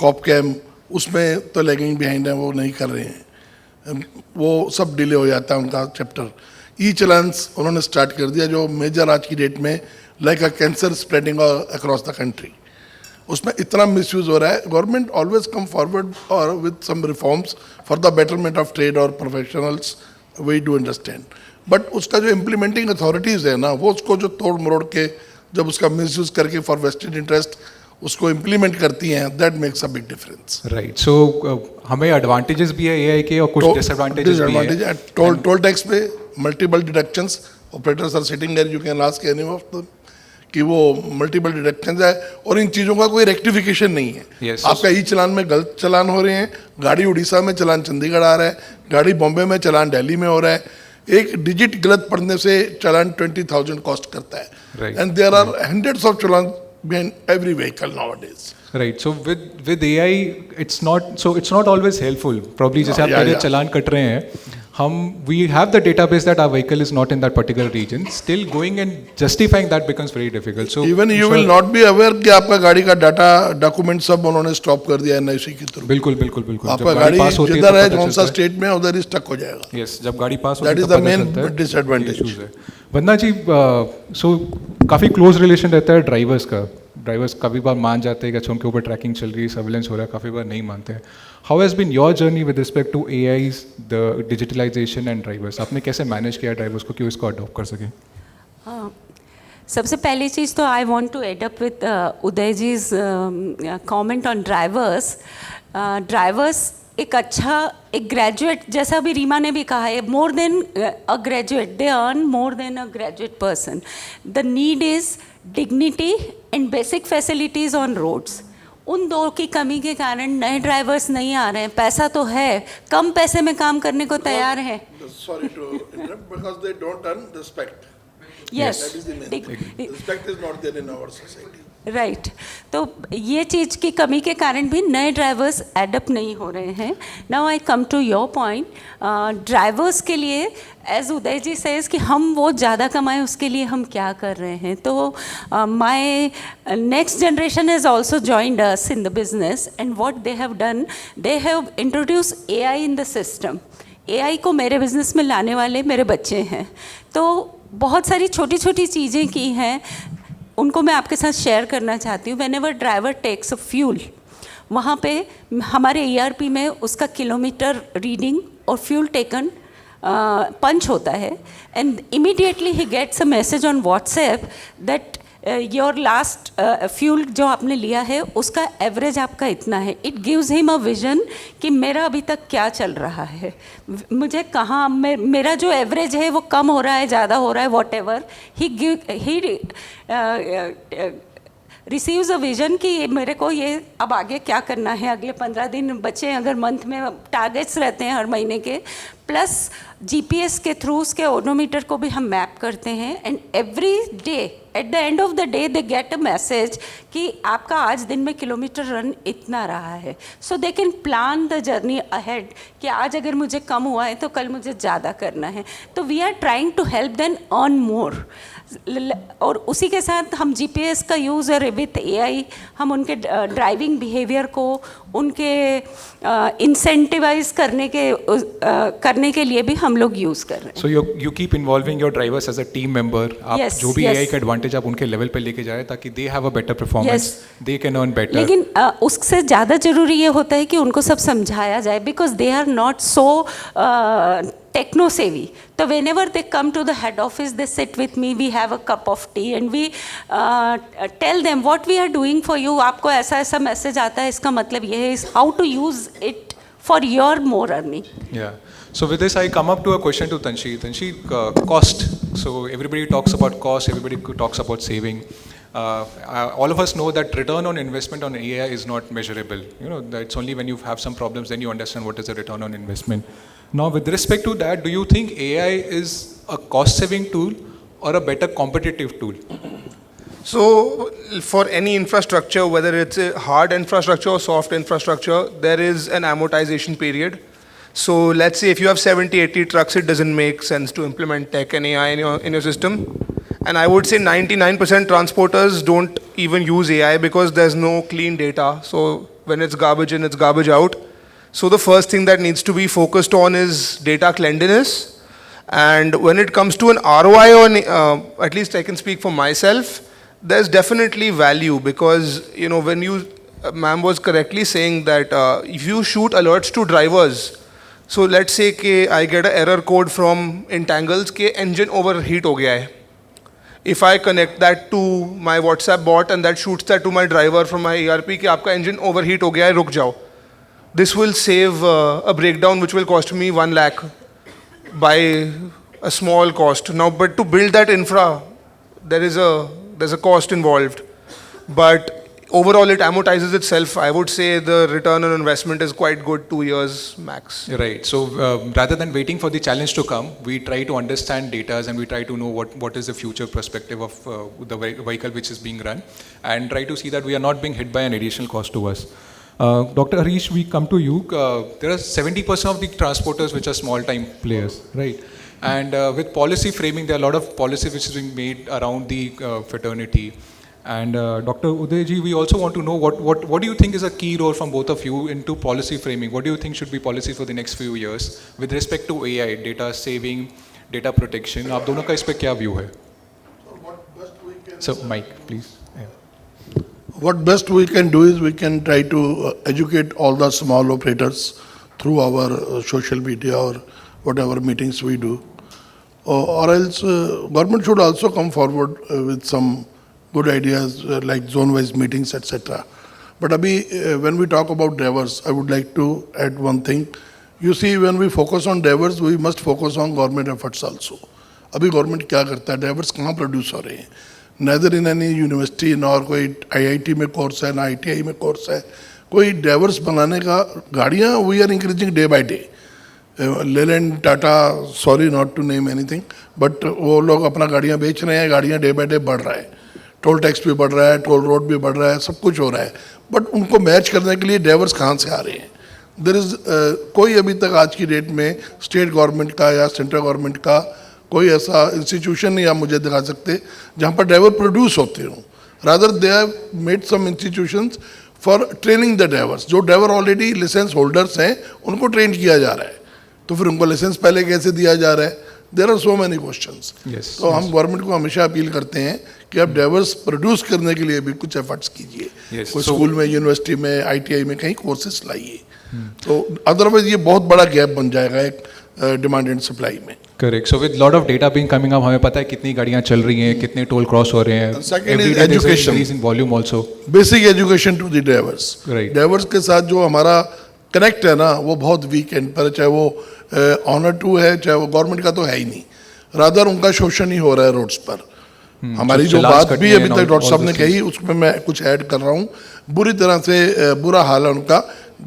cop cam, उसमें तो lagging behind है, वो नहीं कर रहे हैं. वो सब डिले हो जाता है उनका चैप्टर. ई-चलान्स उन्होंने स्टार्ट कर दिया जो मेजर आज की डेट में like a cancer spreading across the country. उसमें इतना मिसयूज हो रहा है. गवर्नमेंट ऑलवेज कम फॉरवर्ड और with some reforms for the betterment of trade और professionals, we do understand. But उसका जो इम्प्लीमेंटिंग अथॉरिटीज़ है ना, वो उसको जो तोड़ मरोड़ के जब उसका मिसयूज करके फॉर वेस्टेड इंटरेस्ट उसको इम्प्लीमेंट करती हैं, that makes a big difference. Right. So हमें एडवांटेजेस भी है AI के और कुछ डिसएडवांटेजेस भी है. टोल टैक्स पे multiple deductions, operators are sitting there, you can ask any of them कि वो मल्टीपल डिडक्शंस है और इन चीज़ों का कोई रेक्टिफिकेशन नहीं है. Yes, आपका ई चलान में गलत चलान हो रहे हैं, गाड़ी उड़ीसा में चलान चंडीगढ़ आ रहा है, गाड़ी बॉम्बे में चलान दिल्ली में हो रहा है. एक डिजिट गलत पढ़ने से चलान 20,000 कॉस्ट करता है. Right. And there are hundreds of challan behind every vehicle nowadays. Right. So with AI, it's not always helpful. Probably जैसे आप कह रहे हैं चलान कट रहे हैं, we have the database that our vehicle is not in that particular region. Still going and justifying that becomes very difficult. So even you will not be aware कि आपका गाड़ी का डाटा डॉक्यूमेंट सब उन्होंने stop कर दिया NIC के through. बिल्कुल. आपका गाड़ी जिधर है कौन सा स्टेट में उधर ही स्टक हो जाएगा. Yes, जब गाड़ी पास होती है That is the main disadvantage. Vandana ji, so काफ़ी क्लोज रिलेशन रहता है ड्राइवर्स का. ड्राइवर्स काफ़ी बार मान जाते हैं कि अच्छा उनके ऊपर ट्रैकिंग चल रही है, सर्विलेंस हो रहा है, काफ़ी बार नहीं मानते हैं. How has been your journey with respect to AIs, the digitalisation and drivers? आपने कैसे मैनेज किया ड्राइवर्स को कि इसको अडॉप्ट कर सकें? सबसे पहली चीज़ तो I want to add up with Uday ji's comment on drivers. Drivers एक ग्रेजुएट, जैसा अभी रीमा ने भी कहा है, more than a graduate, they earn more than a graduate person. The need is dignity and basic facilities on roads. उन दो की कमी के कारण नए ड्राइवर्स नहीं आ रहे हैं. पैसा तो है, कम पैसे में काम करने को तैयार है. Sorry to interrupt, because they don't earn respect. Yes. That is the main thing. Respect is not there in our society. Right तो ये चीज़ की कमी के कारण भी नए ड्राइवर्स एडप्ट नहीं हो रहे हैं. Now I come to your point. Drivers के लिए एज उदय जी सेज कि हम वो ज़्यादा कमाएं उसके लिए हम क्या कर रहे हैं. तो my next generation has also joined us in the business and what they have done, they have introduce AI in the system. AI को मेरे बिजनेस में लाने वाले मेरे बच्चे हैं. तो बहुत सारी छोटी छोटी चीज़ें की हैं, उनको मैं आपके साथ शेयर करना चाहती हूँ. Whenever driver takes a fuel, वहाँ पे हमारे ERP में उसका किलोमीटर रीडिंग और फ्यूल टेकन पंच होता है एंड इमीडिएटली ही gets a message on WhatsApp that your last fuel जो आपने लिया है उसका एवरेज आपका इतना है. It gives him a vision कि मेरा अभी तक क्या चल रहा है, मुझे कहाँ मेरा जो एवरेज है वो कम हो रहा है, ज़्यादा हो रहा है, what ever. He receives a vision कि मेरे को ये अब आगे क्या करना है, अगले 15 दिन बचे, अगर मंथ में टारगेट्स रहते हैं हर महीने के, प्लस GPS के थ्रू उसके ओडोमीटर को भी हम मैप करते हैं and every day at the end of the day they get a message कि आपका आज दिन में किलोमीटर रन इतना रहा है. So they can plan the journey ahead कि आज अगर मुझे कम हुआ है तो कल मुझे ज़्यादा करना है. तो we are trying to help them earn more. और उसी के साथ हम GPS का यूज़ और विथ AI हम उनके ड्राइविंग बिहेवियर को उनके इंसेंटिवाइज करने के लिए भी हम लोग यूज़ कर रहे हैं. So you keep involving your drivers as a team member. आप Yes, जो भी yes. AI का एडवांटेज आप उनके लेवल पे लेके जाए ताकि they have a better performance, Yes. they can earn better. लेकिन उससे ज़्यादा ज़रूरी ये होता है कि उनको सब समझाया जाए because they are not so techno savvy. So whenever they come to the head office, they sit with me, we have a cup of tea and we tell them what we are doing for you. आपको ऐसा ऐसा message आता है, इसका मतलब ये है, how to use it for your more earning. Yeah. So with this, I come up to a question to Tanshi. Tanshi, cost. So everybody talks about cost. Everybody talks about saving. All of us know that return on investment on AI is not measurable. You know, it's only when you have some problems then you understand what is the return on investment. Now, with respect to that, do you think AI is a cost-saving tool or a better competitive tool? So, for any infrastructure, whether it's a hard infrastructure or soft infrastructure, there is an amortization period. So, let's say if you have 70, 80 trucks, it doesn't make sense to implement tech and AI in your system. And I would say 99% transporters don't even use AI because there's no clean data. So, when it's garbage in, it's garbage out. So the first thing that needs to be focused on is data cleanliness. And when it comes to an ROI on, at least I can speak for myself, there's definitely value because, you know, when you, ma'am was correctly saying that if you shoot alerts to drivers, so let's say कि I get an error code from Entangles कि engine overheat हो गया है. If I connect that to my WhatsApp bot and that shoots that to my driver from my ERP कि आपका engine overheat हो गया है, रुक जाओ. This will save a breakdown which will cost me 1 lakh by a small cost. Now, but to build that infra, there's a cost involved. But overall, it amortizes itself. I would say the return on investment is quite good, 2 years max. Right. So rather than waiting for the challenge to come, we try to understand data and we try to know what is the future perspective of the vehicle which is being run and try to see that we are not being hit by an additional cost to us. Dr. Harish, we come to you. There are 70% of the transporters which are small-time players, right? And with policy framing, there are a lot of policy which is being made around the fraternity. And Dr. Udayji, we also want to know what do you think is a key role from both of you into policy framing? What do you think should be policy for the next few years with respect to AI, data saving, data protection? आप दोनों का इस पे क्या view है? So, Mike, please. What best we can do is we can try to educate all the small operators through our social media or whatever meetings we do. Or else government should also come forward with some good ideas like zone-wise meetings, etc. But abhi, when we talk about drivers, I would like to add one thing. You see, when we focus on drivers, we must focus on government efforts also. Abhi government क्या करता है? Drivers कहाँ produce हो रहे हैं? Neither in any university nor कोई IIT में course है, ना ITI में course है. कोई drivers बनाने का गाड़ियाँ we are increasing day by day. Leyland, Tata, sorry not to name anything, but वो लोग अपना गाड़ियाँ बेच रहे हैं, गाड़ियाँ day by day बढ़ रहा है. टोल टैक्स भी बढ़ रहा है, टोल रोड भी बढ़ रहा है, सब कुछ हो रहा है, बट उनको मैच करने के लिए ड्राइवर्स कहाँ से आ रहे हैं? देर इज़ कोई अभी तक आज की डेट में स्टेट गवर्नमेंट का या सेंट्रल गवर्नमेंट का कोई ऐसा इंस्टीट्यूशन नहीं आप मुझे दिखा सकते जहाँ पर ड्राइवर प्रोड्यूस होते हों. Rather they have made some institutions for training the drivers. जो ड्राइवर ऑलरेडी लाइसेंस होल्डर्स हैं उनको ट्रेन किया जा रहा है, तो फिर उनको लाइसेंस पहले कैसे दिया जा रहा है? There are so many questions. तो हम गवर्नमेंट को हमेशा अपील करते हैं कि आप ड्राइवर्स प्रोड्यूस करने के लिए भी कुछ एफर्ट्स कीजिए. कोई स्कूल में, यूनिवर्सिटी में, ITI में कहीं कोर्सेज लाइए. तो अदरवाइज ये बहुत बड़ा गैप बन जाएगा एक डिमांड एंड सप्लाई में. Correct. So with lot of data being coming up, हमें पता है कितनी गाड़ियाँ चल रही हैं, कितने टोल क्रॉस हो रहे हैं. Second is education. In volume also. Basic education to the drivers. Right. Drivers के साथ जो हमारा कनेक्ट है ना, वो बहुत वीक एंड पर, चाहे वो ऑनर टू है, चाहे वो गवर्नमेंट का तो है ही नहीं. रादर उउनका शोषण ही हो रहा है रोड्स पर. हमारी जो चलान बात कटने भी अभी and तक all- डॉक्टर साहब all ने those कही उसमें मैं कुछ ऐड कर रहा हूँ. बुरी तरह से बुरा हाल है उनका.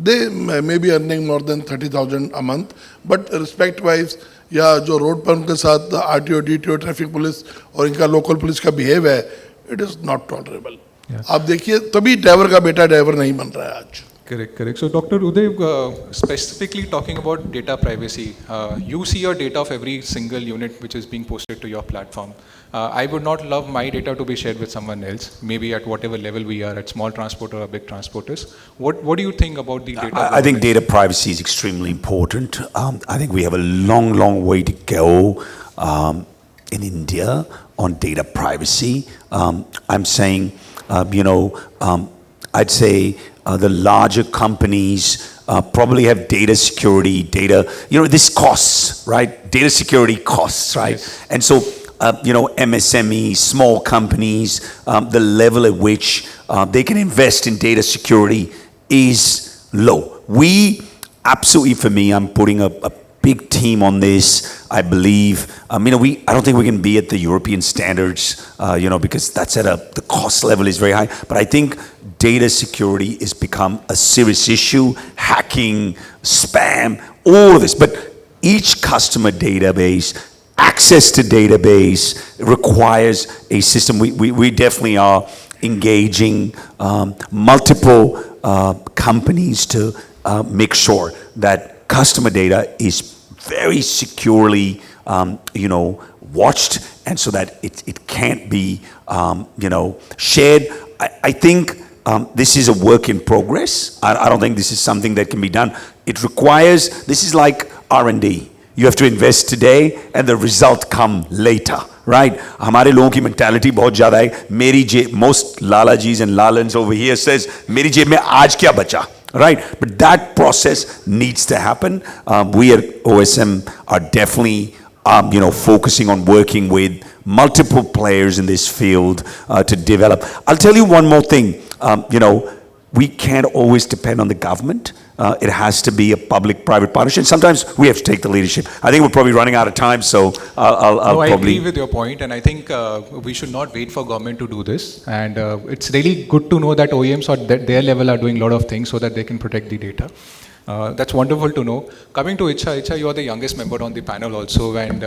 They may be earning more than 30,000 a month, but respect wise या जो रोड पर उनके साथ RTO, DTO, ट्रैफिक पुलिस और इनका लोकल पुलिस का बिहेव है, इट इज़ नॉट टॉलरेबल. आप देखिए, तभी ड्राइवर का बेटा ड्राइवर नहीं बन रहा है आज. Correct. So, Dr. Uday, specifically talking about data privacy, you see your data of every single unit which is being posted to your platform. I would not love my data to be shared with someone else, maybe at whatever level we are, at small transporter or big transporters. What do you think about the data? I think data privacy is extremely important. I think we have a long way to go in India on data privacy. I'm saying, I'd say the larger companies probably have data security, this costs, right? Data security costs, right? Yes. And so, MSMEs, small companies, the level at which they can invest in data security is low. We absolutely, for me, I'm putting a big team on this. I believe, I don't think we can be at the European standards, because that's the cost level is very high. But I think data security has become a serious issue. Hacking, spam, all of this. But each customer database, access to database requires a system. We definitely are engaging multiple companies to make sure that customer data is very securely, watched, and so that it can't be, shared. I think this is a work in progress. I don't think this is something that can be done. It requires, this is like R&D. You have to invest today and the result come later, right? हमारे लोगों की mentality बहुत ज़्यादा है. मेरी जेब, most Lalajis and Lalans over here says, मेरी जेब में आज क्या बचा? Right, but that process needs to happen. We at OSM are definitely, focusing on working with multiple players in this field to develop. I'll tell you one more thing. We can't always depend on the government. It has to be a public-private partnership. Sometimes we have to take the leadership. I think we're probably running out of time, so I'll I probably... agree with your point, and I think we should not wait for government to do this. And it's really good to know that OEMs at their level are doing a lot of things so that they can protect the data. That's wonderful to know. Coming to Icha, you are the youngest member on the panel also, and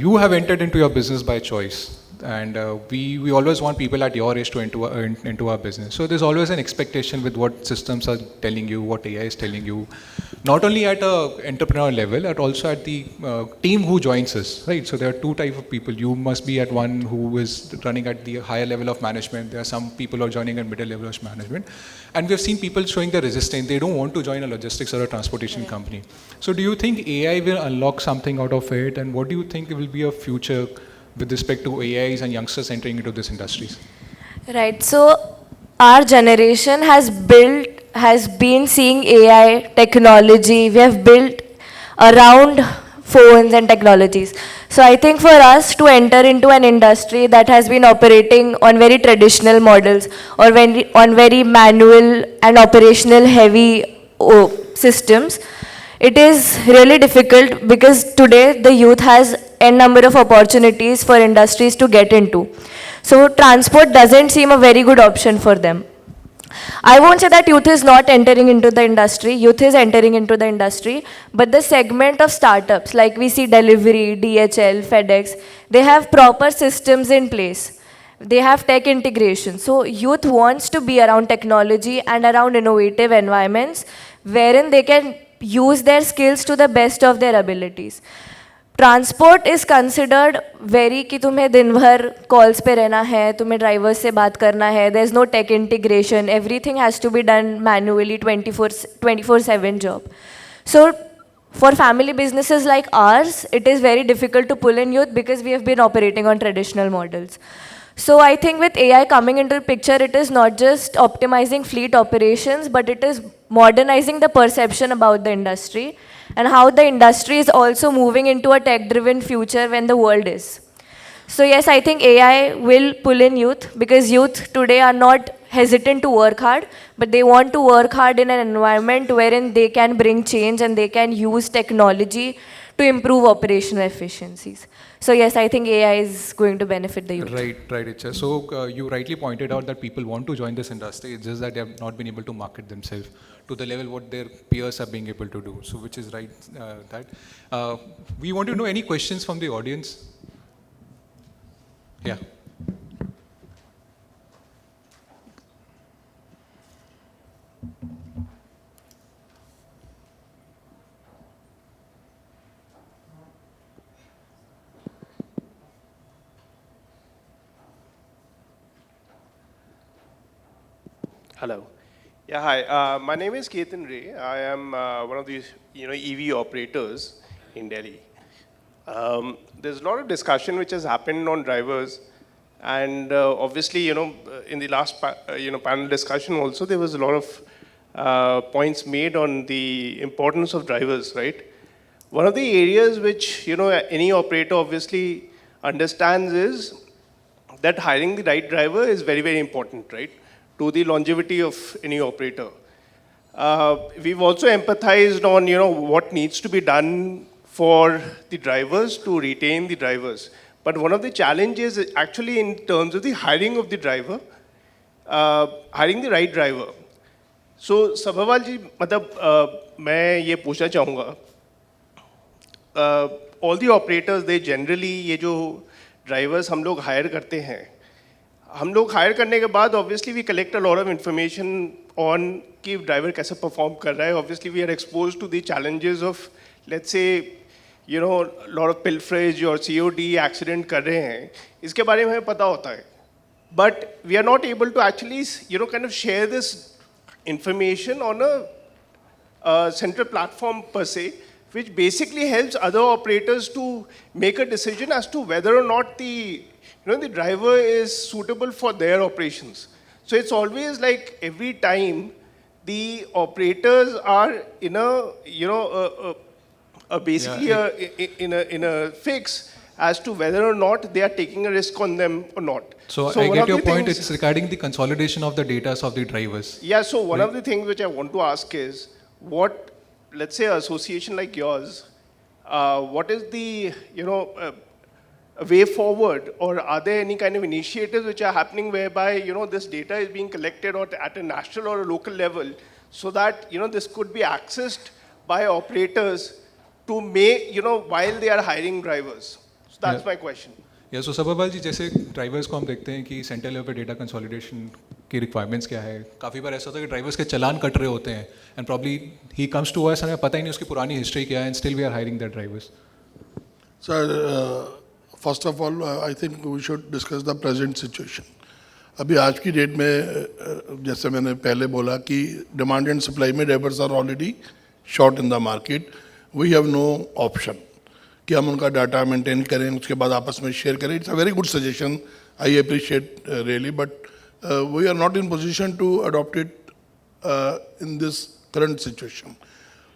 you have entered into your business by choice. And we always want people at your age to into our business. So there's always an expectation with what systems are telling you, what AI is telling you, not only at a entrepreneur level, but also at the team who joins us, right? So there are two types of people. You must be at one who is running at the higher level of management. There are some people who are joining at middle level of management. And we've seen people showing their resistance. They don't want to join a logistics or a transportation company. So do you think AI will unlock something out of it? And what do you think will be a future with respect to AIs and youngsters entering into this industries? Right. So our generation has been seeing AI technology. We have built around phones and technologies. So I think for us to enter into an industry that has been operating on very traditional models or on very manual and operational heavy systems, it is really difficult because today the youth has a number of opportunities for industries to get into. So transport doesn't seem a very good option for them. I won't say that youth is not entering into the industry. Youth is entering into the industry, but the segment of startups like we see Delivery, DHL, FedEx, they have proper systems in place. they have tech integration. So youth wants to be around technology and around innovative environments wherein they can use their skills to the best of their abilities. Transport is considered very कि तुम्हें दिन भर calls पे रहना है, तुम्हें drivers से बात करना है, there is no tech integration, everything has to be done manually 24/7 job. So for family businesses like ours, it is very difficult to pull in youth because we have been operating on traditional models. So I think with AI coming into the picture, it is not just optimizing fleet operations, but it is modernizing the perception about the industry and how the industry is also moving into a tech-driven future when the world is. So yes, I think AI will pull in youth because youth today are not hesitant to work hard, but they want to work hard in an environment wherein they can bring change and they can use technology to improve operational efficiencies. So yes, I think AI is going to benefit the youth. Right, Itcha. So you rightly pointed out that people want to join this industry. It's just that they have not been able to market themselves to the level what their peers are being able to do. So which is right that. We want to know any questions from the audience. Yeah. Hello. Yeah, hi. My name is Ketan Ray. I am one of these, EV operators in Delhi. There's a lot of discussion which has happened on drivers, and obviously, in the last panel discussion also, there was a lot of points made on the importance of drivers, right? One of the areas which any operator obviously understands is that hiring the right driver is very, very important, right, to the longevity of any operator. We've also empathized on what needs to be done for the drivers to retain the drivers. But one of the challenges is actually in terms of the hiring of the driver, hiring the right driver. So Sabharwal ji, मैं ये पूछना चाहूँगा, all the operators, they generally ये जो drivers हम लोग hire करते हैं, हम लोग हायर करने के बाद obviously we collect a lot of information on कि ड्राइवर कैसे परफॉर्म कर रहा है. Obviously we are expose to the challenges of let's say lot of pilferage और COD एक्सीडेंट कर रहे हैं, इसके बारे में हमें पता होता है. But we are not able to actually kind of share this information on a central platform per se, which basically helps other operators to make a decision as to whether or not the driver is suitable for their operations. So it's always like every time the operators are in in a fix as to whether or not they are taking a risk on them or not. So I get your point. It's regarding the consolidation of the data of the drivers. Yeah. So one of the things which I want to ask is, what, let's say, an association like yours, what is the a way forward, or are there any kind of initiatives which are happening whereby this data is being collected at a national or a local level, so that this could be accessed by operators to make while they are hiring drivers? So that's my question. या सो सबरवाल जी, जैसे drivers को हम देखते हैं कि centre level पे data consolidation की requirements क्या है. काफ़ी बार ऐसा होता है कि ड्राइवर्स के चलान कट रहे होते हैं and probably he comes to us, हमें पता ही नहीं उसकी पुरानी हिस्ट्री क्या है, and still we are hiring that drivers. Sir, first of all I think we should discuss the present situation. अभी आज की डेट में जैसे मैंने पहले बोला कि डिमांड एंड सप्लाई में drivers are already short in the market. We have no option कि हम उनका डाटा मेंटेन करें, उसके बाद आपस में शेयर करें. It's a very good suggestion, I appreciate really, but we are not in position to adopt it in this current situation.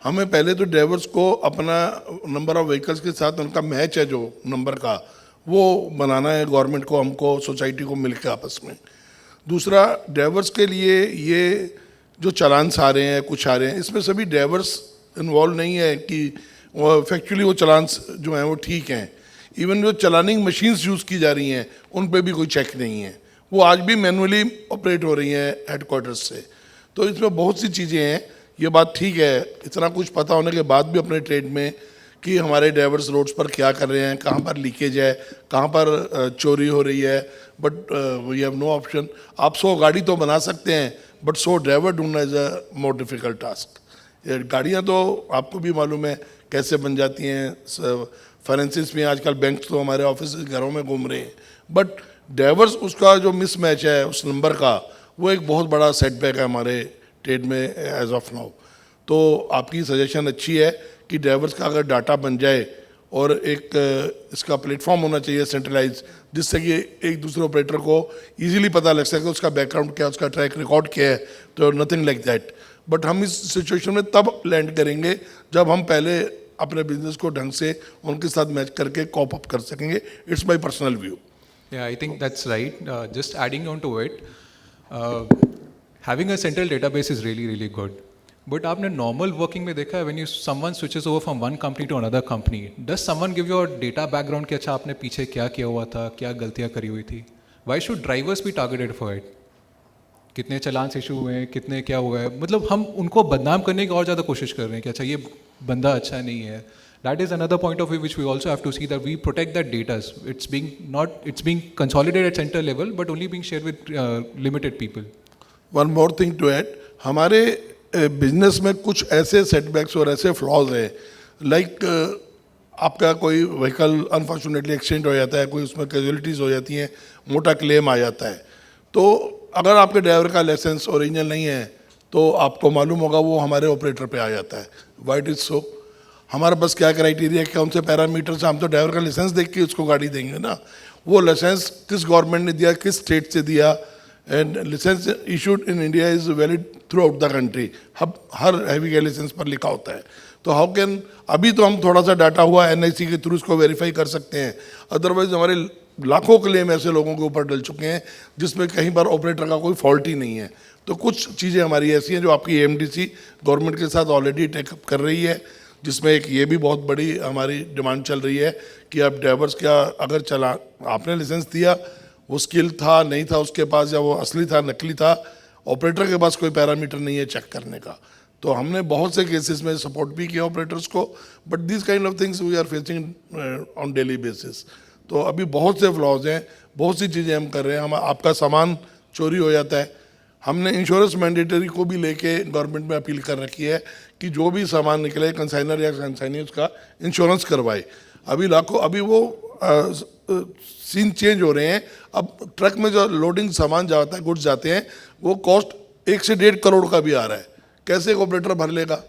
हमें पहले तो ड्राइवर्स को अपना नंबर ऑफ व्हीकल्स के साथ उनका मैच है जो नंबर का, वो बनाना है गवर्नमेंट को, हमको, सोसाइटी को मिलकर आपस में. दूसरा, ड्राइवर्स के लिए ये जो चलान्स आ रहे हैं, कुछ आ रहे हैं, इसमें सभी ड्राइवर्स इन्वॉल्व नहीं है कि फैक्चुअली वो चलान्स जो हैं वो ठीक हैं. इवन जो चलानिंग मशीन्स यूज़ की जा रही हैं उन पर भी कोई चेक नहीं है, वो आज भी मैनुअली ऑपरेट हो रही हैं हेडक्वार्टर्स से. तो इसमें बहुत सी चीज़ें हैं. ये बात ठीक है, इतना कुछ पता होने के बाद भी अपने ट्रेड में कि हमारे ड्राइवर्स रोड्स पर क्या कर रहे हैं, कहाँ पर लीकेज है, कहाँ पर चोरी हो रही है, but we have no option. आप 100 गाड़ी तो बना सकते हैं, बट 100 ड्राइवर ढूंढना is a more difficult task. गाड़ियाँ तो आपको भी मालूम है कैसे बन जाती हैं. फाइनेंसिस में आजकल बैंक तो हमारे ऑफिस घरों में घूम रहे हैं, बट ड्राइवर्स उसका जो मिसमैच है उस नंबर का, वो एक बहुत बड़ा सेटबैक है हमारे ट्रेड में एज ऑफ नाउ. तो आपकी सजेशन अच्छी है कि ड्राइवर्स का अगर डाटा बन जाए और एक इसका प्लेटफॉर्म होना चाहिए सेंट्रलाइज, जिससे कि एक दूसरे ऑपरेटर को इजीली पता लग सके उसका बैकग्राउंड क्या है, उसका ट्रैक रिकॉर्ड क्या है. तो नथिंग लाइक दैट. बट हम इस सिचुएशन में तब लैंड करेंगे जब हम पहले अपने बिजनेस को ढंग से उनके साथ मैच करके कॉप अप कर सकेंगे. It's my personal view. Yeah, I think that's right. Just adding on to it, having a central database is really, really good. But आपने normal working में देखा है when you someone switches over from one company to another company, does someone give your data background कि अच्छा आपने पीछे क्या किया हुआ था, क्या गलतियाँ करी हुई थी? Why should drivers be targeted for it? कितने चलान इशू हुए हैं, कितने क्या हुआ है, मतलब हम उनको बदनाम करने की और ज़्यादा कोशिश कर रहे हैं कि अच्छा ये बंदा अच्छा नहीं है. That is another point of view which we also have to see, that we protect that data. It's being consolidated at center level, but only being shared with limited people. One more thing to add, हमारे business में कुछ ऐसे setbacks और ऐसे flaws हैं, like आपका कोई vehicle unfortunately accident हो जाता है, कोई उसमें कैजुअलिटीज़ हो जाती हैं, मोटा क्लेम आ जाता है. तो अगर आपके ड्राइवर का लाइसेंस ओरिजिनल नहीं है तो आपको मालूम होगा वो हमारे ऑपरेटर पे आ जाता है. Why it is so? हमारे पास क्या क्राइटेरिया है, कौन से पैरामीटर्स, हम तो ड्राइवर का लाइसेंस देख के उसको गाड़ी देंगे ना. वो लाइसेंस किस गवर्नमेंट ने दिया, किस स्टेट से दिया, and licence issued in India is valid throughout the country. हर हैवी के लाइसेंस पर लिखा होता है. तो हाउ कैन, अभी तो हम थोड़ा सा डाटा हुआ NIC के थ्रू इसको वेरीफाई कर सकते हैं, अदरवाइज हमारे लाखों क्लेम ऐसे लोगों के ऊपर डल चुके हैं जिसमें कहीं पर ऑपरेटर का कोई फॉल्ट ही नहीं है. तो कुछ चीज़ें हमारी ऐसी हैं जो आपकी AMDC गवर्नमेंट के साथ ऑलरेडी टेकअप कर रही है, जिसमें एक ये भी बहुत बड़ी हमारी डिमांड चल रही है कि अब ड्राइवर्स क्या, अगर चला आपने लाइसेंस दिया, वो स्किल था नहीं था उसके पास, या वो असली था नकली था, ऑपरेटर के पास कोई पैरामीटर नहीं है चेक करने का. तो हमने बहुत से केसेस में सपोर्ट भी किया ऑपरेटर्स को, but this kind of things we are facing on daily basis. तो अभी बहुत से फ्लॉज हैं, बहुत सी चीज़ें हम कर रहे हैं. हम आपका सामान चोरी हो जाता है, हमने इंश्योरेंस मैंडेटरी को भी लेके गवर्नमेंट में अपील कर रखी है कि जो भी सामान निकले कंसाइनर या कंसाइनी उसका इंश्योरेंस करवाए. अभी लाखों, अभी वो सीन चेंज हो रहे हैं. अब ट्रक में जो लोडिंग सामान जाता है, गुड्स जाते हैं, वो कॉस्ट 1 से 1.5 करोड़ का भी आ रहा है. कैसे एक ऑपरेटर भर लेगा?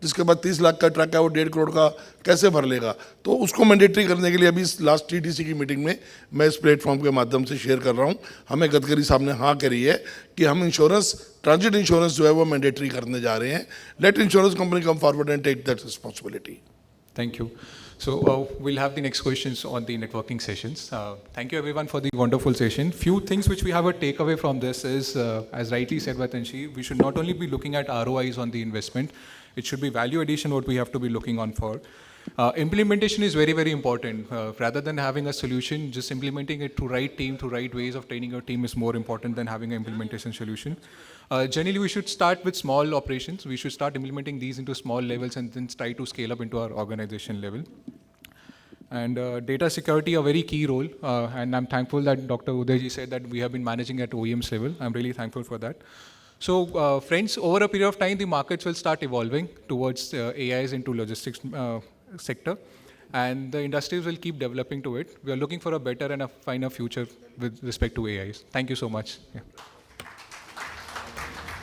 जिसके पास 30 लाख का ट्रक है वो 1.5 करोड़ का कैसे भर लेगा? तो उसको मैंडेटरी करने के लिए अभी लास्ट TTC की मीटिंग में मैं इस प्लेटफॉर्म के माध्यम से शेयर कर रहा हूँ. हमें गडकरी साहब ने हाँ करी है कि हम इंश्योरेंस, ट्रांजिट इंश्योरेंस जो है वो मैंडेटरी करने जा रहे हैं. Let insurance company come forward and take that responsibility. Thank you. So we'll have the next questions on the networking sessions. Thank you everyone for the wonderful session. Few things which we have a takeaway from this is, as rightly said by Tanshi, we should not only be looking at ROIs on the investment, it should be value addition what we have to be looking on for. Implementation is very, very important. Rather than having a solution, just implementing it through right team, through right ways of training your team is more important than having an implementation solution. Generally, we should start with small operations. We should start implementing these into small levels and then try to scale up into our organization level. And data security, a very key role. And I'm thankful that Dr. Udayji said that we have been managing at OEMs level. I'm really thankful for that. So friends, over a period of time, the markets will start evolving towards AIs into logistics sector, and the industries will keep developing to it. We are looking for a better and a finer future with respect to AIs. Thank you so much. Yeah.